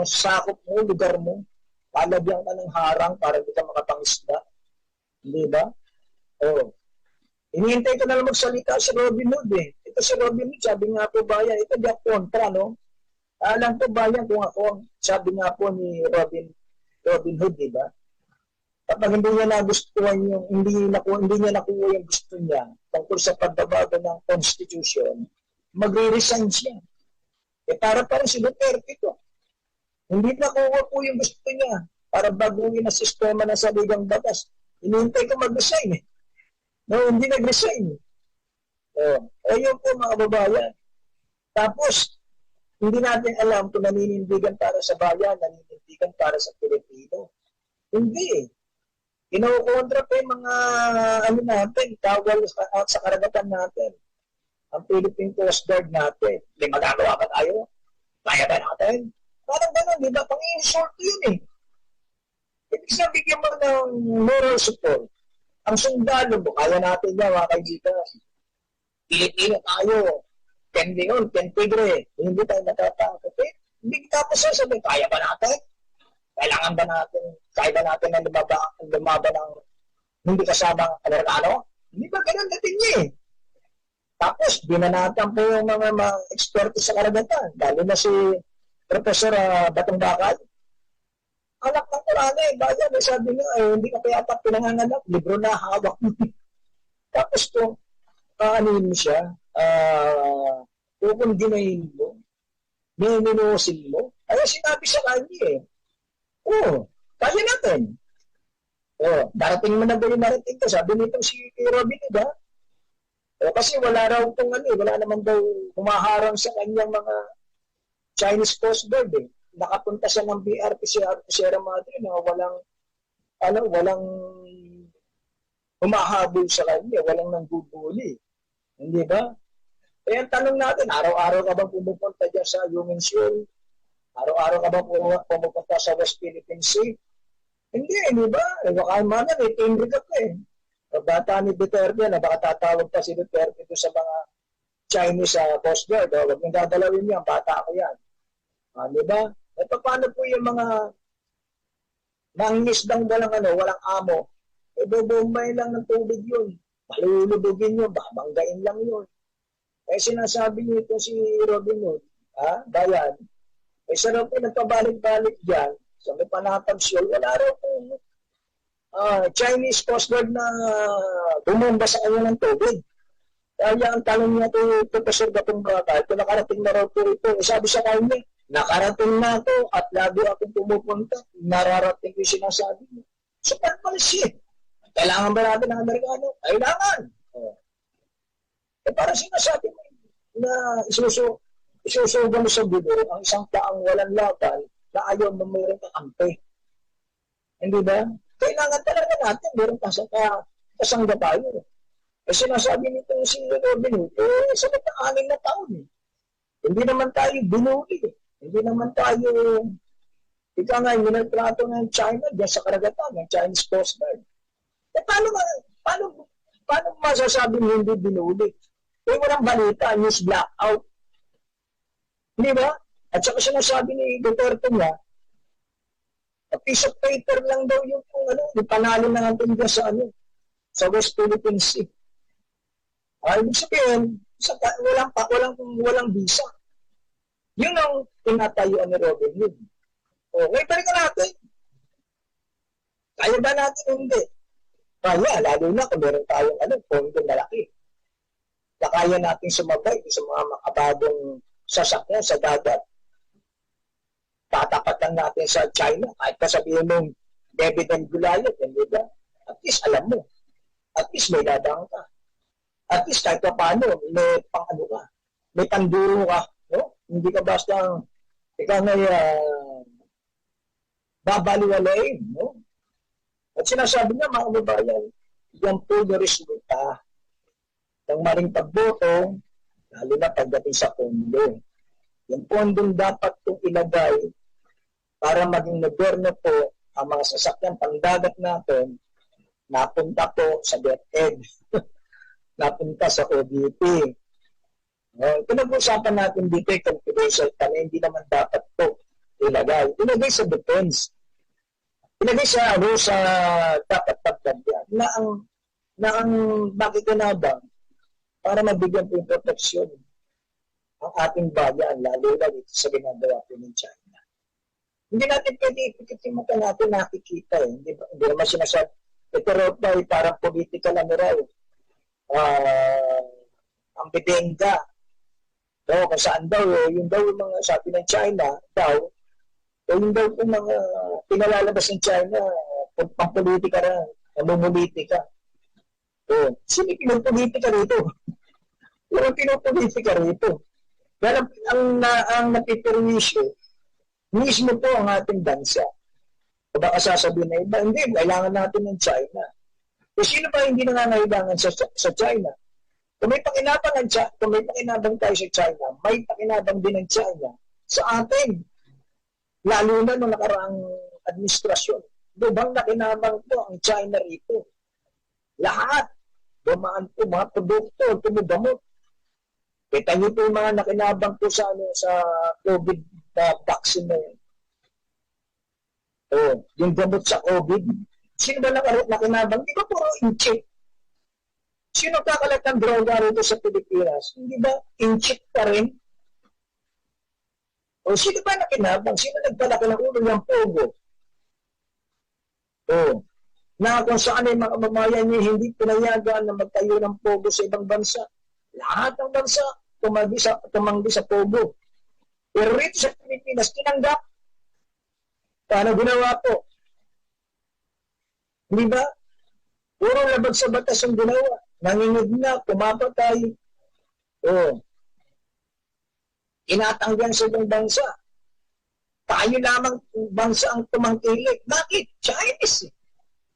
sakop mo, lugar mo, palagyan ka ng harang para hindi ka makapangisda. Di ba? Hinihintay ko na lang magsalita si Robin Hood eh. Ito si Robin Hood, sabi nga po bayan, ito di kontra, no? Alam po bayan kung ako, sabi nga po ni Robin Hood, di ba? Kapag hindi niya nagustuhan hindi niya nakuha yung gusto niya tungkol sa pagbabago ng Constitution, magre-resign siya. Para si Duterte ito. Hindi nakuha po yung gusto niya para baguhin ang sistema ng saligang batas. Hinihintay ko mag-resign eh. No, hindi nag-resign. Ayun po mga babayan. Tapos, hindi natin alam kung naninindigan para sa bayan, naninindigan para sa Pilipino. Hindi eh. Kinukontra pa yung mga ano natin, kawal sa karagatan natin. Ang Philippine Coast Guard natin. Hindi magagawa ba tayo? Kaya ba natin? Parang gano'n, di ba? Pang-insult yun eh. Ibig sabihin bigyan mo ng moral support. Ang sundalo mo, kaya natin yan, mga kaibigan. Pilipino tayo. 10 Leon, 10 Tigre. Hindi tayo natatakot eh. Hindi tapos sasabihin, kaya ba natin? Kailangan ba natin, kaya ba natin na lumaba ng hindi kasama Amerikano? Hindi ba ganun natin niya eh. Tapos, binanatan po yung mga eksperto sa karagatan. Lalo na si Professor Batong Bakal. Anak ng Kurana eh. Bayan, sabi niya, hindi ka pa yata pinanganganak. Libro na hawak mo. Tapos kung anuhin mo siya, kung ginahin mo, minunusin mo, ay sinabi sa kanya eh. Oo, kaya natin. Darating mo na ba yung narating ka? Sabi nito si Robin, diba? Kasi wala raw itong wala naman daw humaharang sa kanyang mga Chinese Coast Guard eh. Nakapunta siya ng BRP Sierra Madre na walang humahabol sa kanya, walang nangguguli. Hindi ba? Ang tanong natin, araw-araw ka bang pumupunta dyan sa Human Shoal? Araw-araw ka bang pumupunta sa West Philippine Sea? Hindi, di ba? Baka man yan, tinri ka pa eh. Bata ni Duterte na baka tatawag pa si Duterte sa mga Chinese Coast Guard. Huwag nang dadalawin yan, bata ko yan. Di ba? Ito paano po yung mga nangisdang walang amo? Bubumay lang ng tubig yun. Malulubugin yun, babanggain lang yun. Sinasabi niyo ito si Robin Hood, bayan, siya raw po nagpabalik-balik dyan, sa may Panatag Shoal, wala raw po Chinese Coast Guard na bumomba sa kanya ng tubig. Kaya ang tanong niya ito, Professor Batong Bakal, kung nakarating na raw po ito, sabi sa kanya, nakarating na ito at lagi akong pumupunta, nararating yung sinasabi niya. So, bullshit. Kailangan ba natin ng Amerikano? Kailangan. Parang sinasabi mo na isusuga mo sa gulo ang isang taang walang laban na ayaw mo mayroong kakampi. Hindi ba? Kailangan talaga natin mayroong kasangga tayo. Sinasabi nito si Robin, sa anim na taon. Hindi naman tayo binuli. Hindi naman tayo ika nga yung minaltrato ng China dyan sa karagatan, ng Chinese Coast Guard. Paano masasabi mo hindi binuli? Walang balita, news blackout. Hindi ba? At saka sinasabi ni Duterte niya, a piece of paper lang daw yung panalo na natin dyan sa West Philippine Sea. Ibig sabihin, walang visa. Yun ang tinatayuan ni Robin Hood. Ngayon pa rin natin. Kaya ba natin hindi? Kaya, lalo na kung meron tayong pondo malaki. Kaya natin sumabay sa mga makabagong sasakyan sa dagat. Tatapat lang natin sa China. Kahit pa sabihin mong David and Goliath, hindi ba? At least alam mo. At least may dadang ka. At least kahit pa paano, may pang-ano ka. May panduro ka. No? Hindi ka basta ikaw ngay babaliwalain. No? At sinasabi niya, mga kababayan, yan po yung resulta ng maling pagboto, lalo na pagdating sa pondo. Yung pondong dapat itong ilagay para maging moderno po ang mga sasakyan pangdagat natin, napunta po sa DepEd, napunta sa ODP. Pinag-usapan natin dito yung confidential na hindi naman dapat po ilagay. Ilagay sa defense. Ilagay sa dapat pagdagyan na ang bakit na ba para mabigyan po yung proteksyon ang ating bayan, lalo na dito sa ginagawa po ng China. Hindi natin pwede ipikit yung mata natin nakikita eh. Hindi naman sinasabi, ito raw pa parang political raw. Ang bidenga. So, kung saan daw, yung daw yung mga sabi ng China, yung daw yung mga pinalalabas ng China, pang-politika na, namumulitika. Sino pinupolitika rito? Yung pinupolitika rito. Pero ang napiperwisyo, mismo po ang ating bansa. O baka sasabihin na iba, hindi, kailangan natin ng China. E sino ba hindi nangangailangan sa China? Kung may pakinabang tayo sa China, may pakinabang din ng China sa atin. Lalo na nung nakaraang administrasyon. Bang nakinabang po ang China rito. Lahat. Dumaan po mga produkto, tumugamot. Kita niyo po yung mga nakinabang po sa COVID vaccine na yun. Yung gamot sa COVID. Sino ba nakinabang? Di ba puro in-check? Sino kakalat ng droga rito sa Pilipinas? Hindi ba in-check pa rin? O sino ba nakinabang? Sino nagpalaki ng ulo ng pogo? Na kung saan ay mga mamayan niya hindi pinayagan na magtayo ng pogo sa ibang bansa. Lahat ng bansa tumanggi sa pogo. Pero rito sa Pilipinas, tinanggap. Paano ginawa po? Di ba? Puro labag sa batas ang ginawa. Nanginid na, pumapatay. Inatanggan sa ibang bansa. Tayo lamang bansa ang tumangkilik. Bakit? Chinese.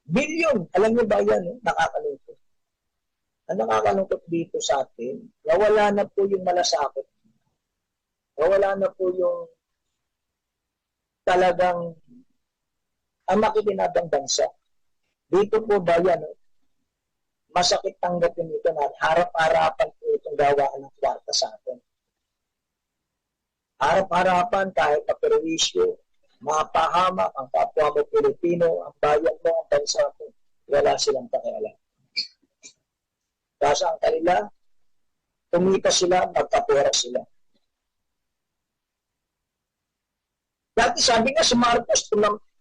Billion. Alam niyo ba yan? Nakakalungkot. Ang nakakalungkot dito sa atin, nawala na po yung malasakit. Nawala na po yung talagang ang makikinabang bansa. Dito po ba yan? Masakit tanggapin ito na harap-harapan po itong gawaan ng kwarta sa atin. Harap-harapan kahit kaperwisyo, mapahamak ang kapwa mo Pilipino, ang bayan mo, ang bansa mo, wala silang pakialam. Kasi ang kanila, tumita sila, magkapera sila. Dati sabi nga si Marcos,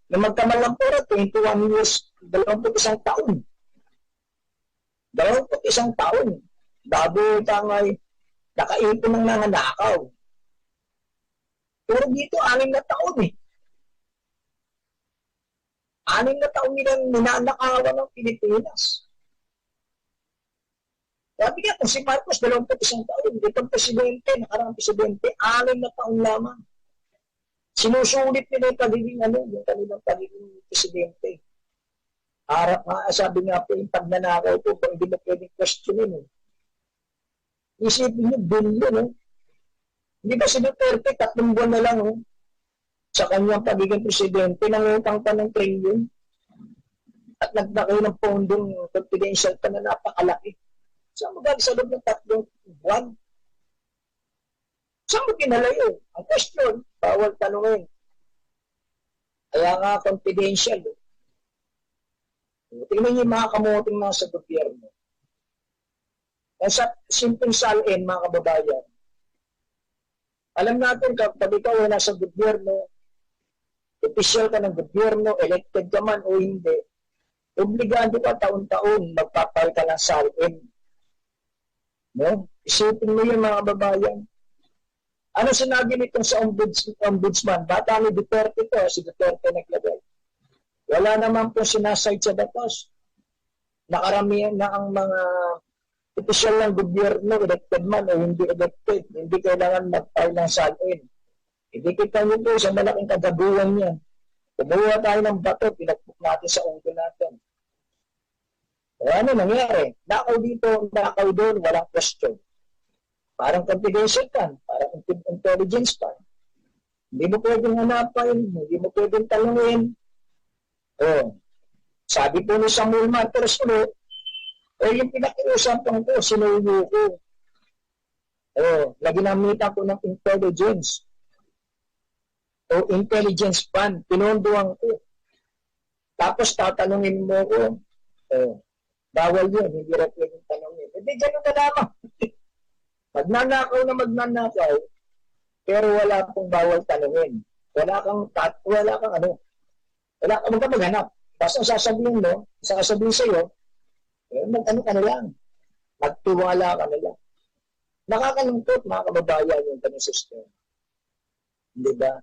na magkamalampura, 21 years, 21 taon. 21 taon. Bago tangay, nakaipon ng nanganakaw. Pero dito, 6 na taon eh. 6 na taon nilang ninanakawan ng Pilipinas. Sabi nga, kung si Marcos, 21 taon, itong presidente, nakarang presidente, 6 na taon lamang. Sinusulit nila yung kanilang pagiging presidente. Harap nga, sabi nga po, yung pagnanakaw po, kung hindi mo pwedeng questionin. Isipin nyo, billion. Hindi ba si Duterte, 3 buwan na lang sa kanyang pagiging presidente, nangutang pa ng trillion at nagdakaw ng pondong confidential pa na napakalaki. Saan mo galing sa loob ng 3 buwan? Saan mo kinalayo? Ang question, bawal tanungin. Kaya nga confidential. Tingnan niyo yung mga kamuting nasa gobyerno. Sa simpleng salin, mga kababayan, alam natin kapag ikaw ay nasa gobyerno, official ka ng gobyerno, elected ka man o hindi, obligado ka taon-taon magpapal ka ng salin. No? Isipin mo yung mga kababayan. Ano sinabi nitong sa ombudsman? Bata ni Duterte to, si Duterte naglagay. Wala naman po sinaside sa batas. Nakaramihan na ang mga opisyal ng gobyerno, elected man o hindi elected. Hindi kailangan mag-file ng salin. Hindi kita nyo po sa malaking kagabuhan niya. Kumuha tayo ng bato, pinagpuk natin sa unggo natin. O ano nangyari? Nakaw dito, nakaw doon, walang question. Parang confidential plan, parang intelligence plan. Hindi mo pwedeng hanapin, hindi mo pwedeng talungin. Sabi po ni Samuel Martires ulit, yung pinakiusapan ko, sinuyo ko. Ginamitan ko ng intelligence. Intelligence plan, pinondohan ko. Tapos tatanungin mo ko, bawal yun, hindi rin pwedeng tanungin. Hindi, ganun na lamang. Magnanakaw na magnanakaw, pero wala pong bawal tanungin. Wala kang maghanap. Basta sasabihin mo, sasabihin sa'yo, mag-ano ka na lang. Magtiwala ka na lang. Nakakalungkot, mga kababayan, yung ganun system. Hindi ba?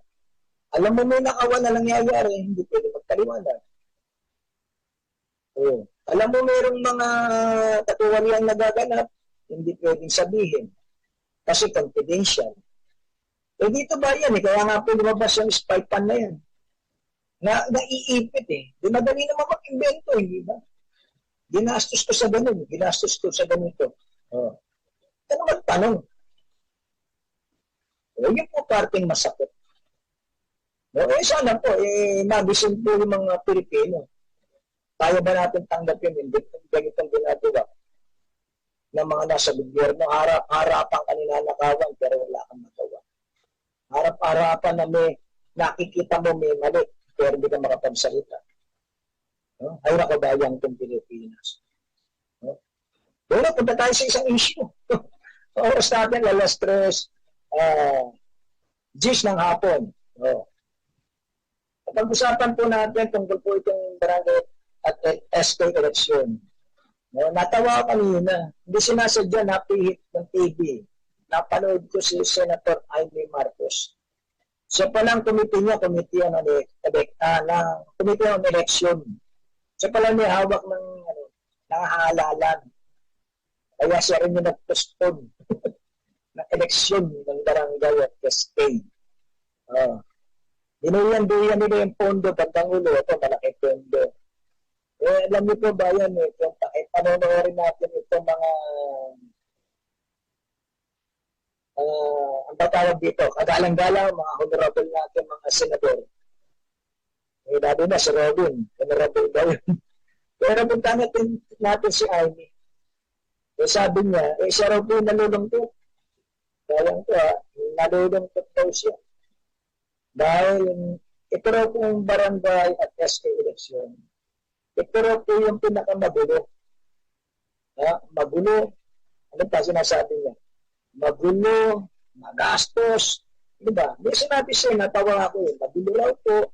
Alam mo may nakawan na nangyayari, hindi pwede magkaliwanag. Alam mo mayroong mga katuwaliang nagaganap, hindi pwedeng sabihin. Kasi confidential. Dito ba yan? Kaya nga po lumabas yung spy pan na yan. naiipit eh. Di madali naman mag-invento, hindi ba? Ginastos ko sa ganun, ginastos ko sa ganito. Oh. Ano magtanong? Yun po parting masakit. No, sana po, nabisin po yung mga Pilipino. Kaya ba natin tanggapin hindi ganitong ginagawa ng mga nasa gobyerno? Harapan ka ninanakawan pero wala kang magawa. Harap-harapan na may nakikita mo may mali pero hindi ka makapagsalita. No? Ay nakabayang itong Pilipinas. No? Pero punta tayo sa isang issue. Oras natin, alas 3, G's ng hapon. No? Pag-usapan po natin tungkol po itong barangay at SK election. No, natawa kanina. Hindi sinasadya, napihit ng TV. Napanood ko si Senator Amy Marcos. Siya palang committee niya, committee ng election. Siya palang may hawak ng halalan. Kaya siya rin yung nag-postpone ng election ng barangay at SK. Dinuyan nila yung pondo bandang ulo. Ito, malaki pondo. Alam niyo po ba yan, panonoorin natin itong mga ang patawag dito, kagalang-galang, mga honorable natin, mga senador. Lalo na si Robin, honorable daw yun. Pero punta natin si Amy. Sabi niya, siya raw po nalulungkot. Kaya ito, nalulungkot daw siya. Dahil ito raw pong barangay at SK election. Ito raw po yung pinakamagulo. Magulo. Ano pa sinasabi niya? Magulo, magastos. Diba? May sinabi siya, natawa ako eh. Magulo raw po.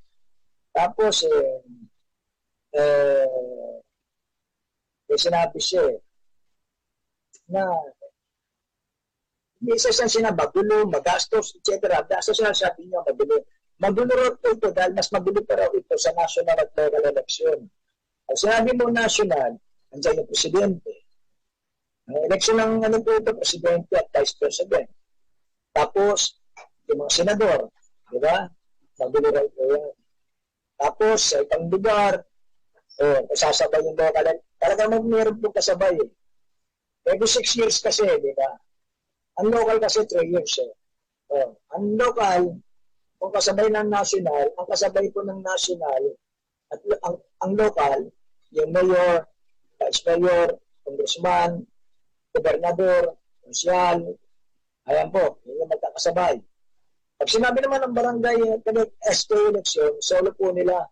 Tapos, may sinabi siya na may isa siyang magulo, magastos, etc. Basta sinasabi niya magulo. Magulo raw po ito dahil mas magulo pa raw ito sa national at local election. Pag sinabi mo national, nandiyan yung presidente. Ang eleksyon ng po ito, presidente at vice president. Tapos, yung mga senador, di ba? Magulo raw ito yan. Tapos, sa itang lugar, kasasabay yung local. Talagang meron po kasabay eh. Every 6 years kasi, di ba? Ang local kasi 3 years eh. Ang local, kung kasabay ng national, ang kasabay po ng national, at ang local, yung mayor, vice mayor, congressman, gobernador, konsyal, ayan po, yung magkakasabay. Pag sinabi naman ng barangay SK election, solo po nila.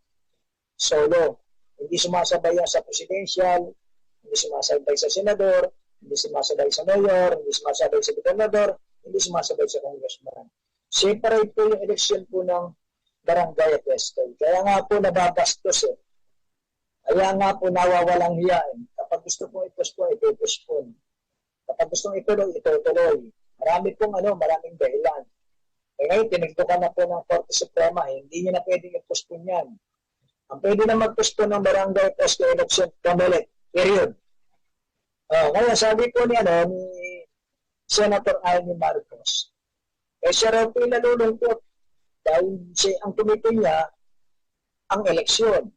Solo. Hindi sumasabay sa presidential, hindi sumasabay sa senador, hindi sumasabay sa mayor, hindi sumasabay sa gobernador, hindi sumasabay sa congressman. Separate po yung election po ng barangay at SK. Kaya nga po nababastos eh. Kaya nga po nawawalang hiya eh. Kapag gusto pong i-postpone, ito-postpone. Kapag gustong ituloy, ito-tuloy. Marami pong maraming dahilan. Eh ngayon, tinigdukan na po ng Korte Suprema, hindi nyo na pwedeng i-postpone yan. Ang pwede na mag-postpone ng barangay at SK election, kamilit. Period. Kaya sabi po ni Senator Amy Marcos, siya raw po nalulungkot dahil ang committee niya ang eleksyon.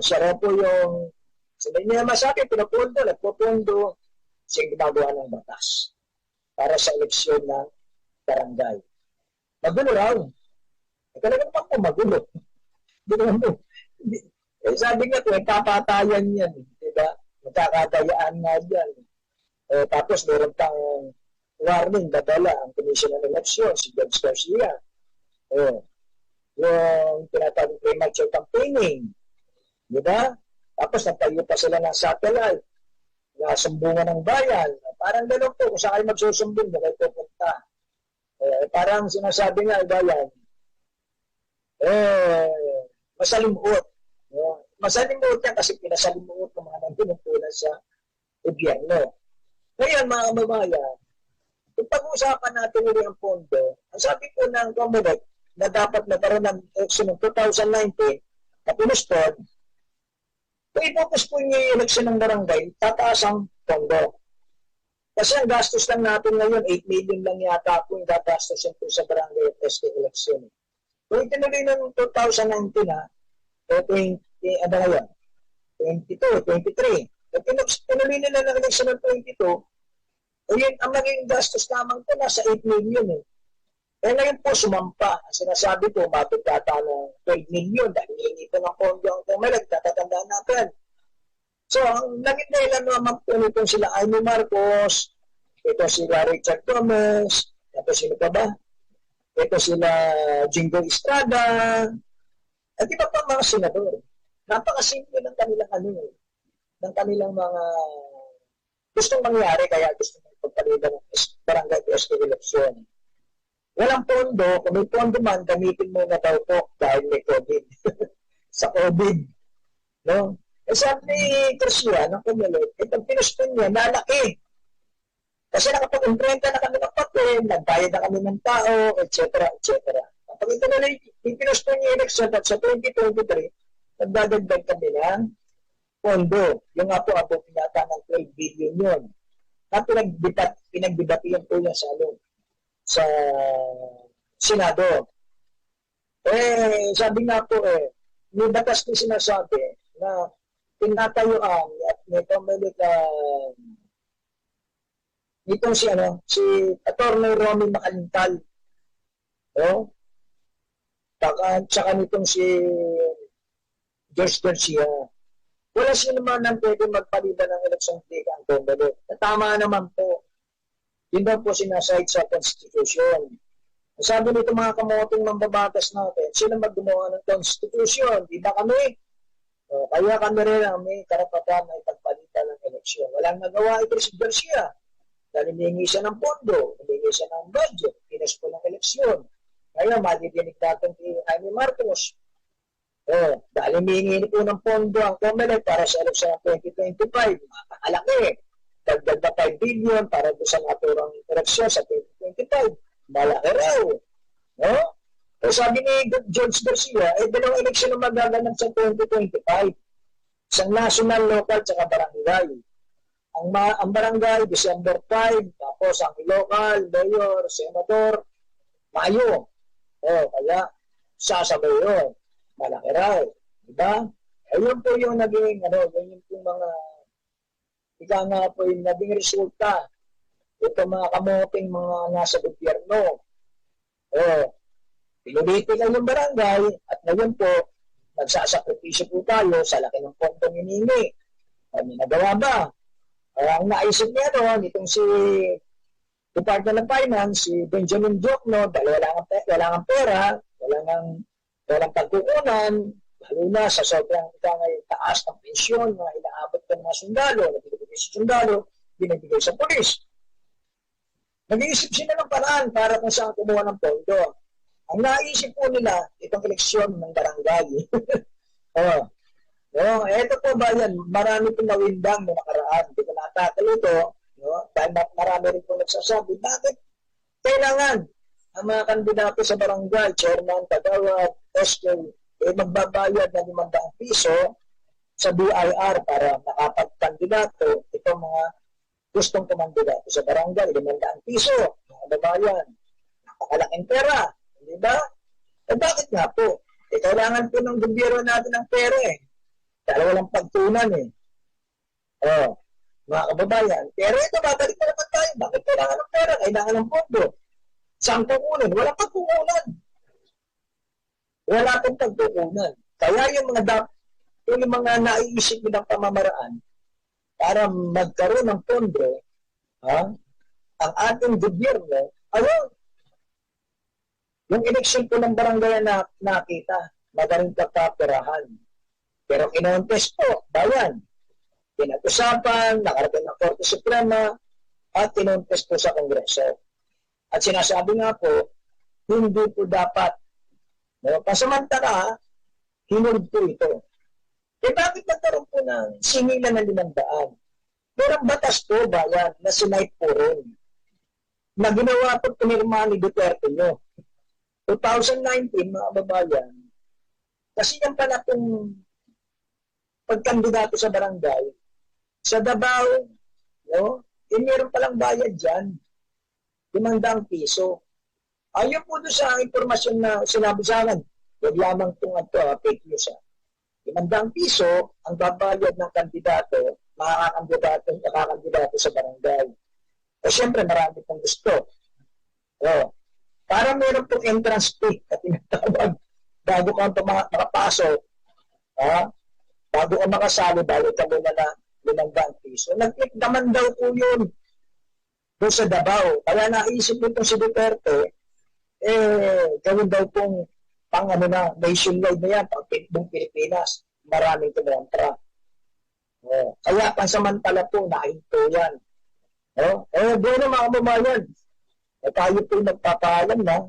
Siya raw po yung sabi niya masabi, nagpupundo siya ginagawa ng batas para sa eleksyon ng barangay. Magulo raw. Talaga naman po magulo. Sabi nga po, kapatayan yan. Diba? Magkakatayaan nga dyan. Tapos meron pang warning, dadala ang Commission on Election, si Judge Garcia. Yung tinatawag premature campaigning. Diba? Tapos nagtayo pa sila ng satellite na sumbungan ng bayan. Parang gano'n po, kung saan kayo magsusumbong, na kayo pupunta. Parang sinasabi nga, bayan, masalimuot. Masalimuot yan kasi pinasalimuot ng mga nagpinutulan sa gobyerno. Ngayon, mga kababayan, kung pag-uusapan natin ulit ang pondo, ang sabi po ng Comelec na dapat nagkaroon ng election ng 2019 na pinuspon, kung ipupuspon niyo yung election ng barangay, tataas ang pondo. Kasi ang gastos lang natin ngayon, 8 million lang yata po yung gagastos po sa barangay at SK election. Kung itinuloy ng 2019 o 20, ano nga yan? 22, 23. At tinuloy nila ng election ng 22, yun, ang naging gastos lamang ko nasa 8 million eh. Eh ngayon po sumampa. Ang sinasabi ko, umabot data ng 12 million dahil hihingi po ng pondo ang Comelec, natatandaan natin. So, ang naging dahilan naman po nitong sila Amy Marcos, ito sila Richard Gomez, ito sino pa ba? Ito sila Jingo Estrada, at iba pa mga senador. Napakasimple ng kanilang ng kanilang mga gustong mangyari, kaya gusto mong pagpalida ng barangay PSK election. Walang pondo, kung may pondo man, gamitin mo na daw po dahil may COVID. Sa COVID. No? Eh sabi ni Garcia, ng Comelec, pag pinuspon niya, nalaki. Kasi nakapag-imprenta na kami ng papel, nagbayad na kami ng tao, etc. etc. Kapag ito na yung pinuspon niya election at sa 2023, nagdadagdag kami ng pondo. Yung nga po, abot pinata ng 12 billion yun. Na pinagdebatiyan po yan sa Senado. Eh, sabi nga po may batas na sinasabi na tinatayuan at may Comelec nitong si Attorney Romy Macalintal. No? Tsaka nitong si George Garcia. Wala sino naman ang pwede magpaliban ng eleksyon data ang Comelec. Tama naman po. Yun daw po sinasahid sa Constitution. Sabi nito mga kamoting mambabatas natin, sino maggumawa ng Constitution? Di ba kami? Kaya kami rin ang may karapatan na ipagpalitan ng eleksyon. Walang nagawa ito si Garcia. Dahil hiningi siya ng pondo, hiningi siya ng budget, pinas po ng eleksyon. Kaya malidinig natin kay Jaime Marcos. Dahil hiningi po ng pondo ang Comelec para sa eleksyon ng 2025, makakalaki. Dagdag na 5 billion para doon sa naturang eleksyon sa 2025. Malaki raw. No? So sabi ni George Garcia, dalawang eleksyon na magaganap sa 2025. Isang national, local, tsaka barangay. Ang barangay, December 5, tapos ang local, mayor, senador, Mayo. Kaya sasabay yun. Malaki raw. Diba? Ayun po yung naging, yun yung mga ika nga po yung naging resulta. Ito mga kamoting mga nasa gobyerno. Pinuliti lang yung barangay at ngayon po, nagsasakripisyo po tayo sa laki ng pondong hiningi. May nagawa ba? Ang naisip niya nitong si Department of Finance, si Benjamin Diokno, dahil wala ng pera, walang pagkukunan, lalo na sa sobrang taas ng pensyon na inaabot ng mga sundalo, nabibigay sa sundalo, binibigay sa polis. Nag-iisip sila ng paraan para kung saan kumuha ng pondo. Ang naisip po nila, itong eleksyon ng barangay. Ito po ba yan? Marami pong nawindang na nakaraan. Hindi ko natatalo ito. Dahil marami rin po nagsasabi, bakit kailangan ang mga kandidato sa barangay, chairman, kagawad, SK, magbabayad ng 500 piso sa BIR para makapagkandidato itong mga gustong kumandidato sa barangay, 500 piso, mga babayan. Napakalaking pera, di ba? Bakit nga po? Kailangan po ng gobyerno natin ng pera Dahil walang pagtunan mga kababayan. Pero ito, babalik na naman tayo. Bakit kailangan ng pera? Kailangan ng pondo. Saan kukunin? Walang pagkukunan. Wala pong pagkukunan. Kaya yung mga naiisip nilang pamamaraan para magkaroon ng pondo, ang ating gobyerno, yung eleksyon po ng barangay na nakita, magaling pagkaperahan. Pero kinontes po, bayan. Pinag-usapan, nakarating ng Korte Suprema, at kinontes po sa Kongreso. At sinasabi nga po, hindi po dapat. Pasamantala, hinulog po ito. Bakit nagkaroon po ng singilan ng 500? Pero ang batas po, bayan, na sinight po rin. Na ginawa po pinirma ni Duterte nyo. 2019, mga babayan, kasi yan pala kung pagkandidato sa barangay, sa Davao, meron palang bayad dyan, 500 piso. Ayun po doon sa impormasyon na sinabi sa akin, huwag lamang itong fake news. 500 piso ang babayad ng kandidato, nakakakandidato sa barangay. Siyempre, marami pong gusto. Para meron pong entrance fee at tinatawag bago ka makapasok, bago ka makasali, bago ka muna na 500 piso. Nag-click naman daw po yun doon sa Davao. Kaya naisip nito si Duterte, gawin daw pong nationwide na yan, pang Pilipinas, maraming kumontra. Kaya pansamantala po, nahinto yan. Doon na mga kababayan, tayo po nagpapaalam na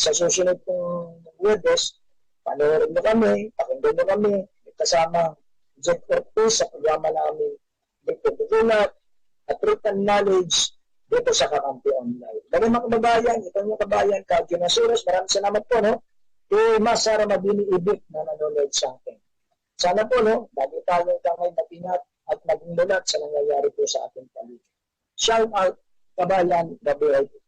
sa susunod pong Webes, panoorin mo kami, pakinggan mo kami, kasama Jet Corpus sa programa namin dito Bugulat at Truth and Knowledge dito sa Kakampi Online. Dahil mga kababayan, ito mga kababayan, Kadyo Nasuros, maraming salamat po, Mas Sara Mabini Ibig na nanonood sa akin. Sana po, lagi tayong kamay matinat at maging mulat sa nangyayari po sa ating paligid. Shout out, kabayan, WIP.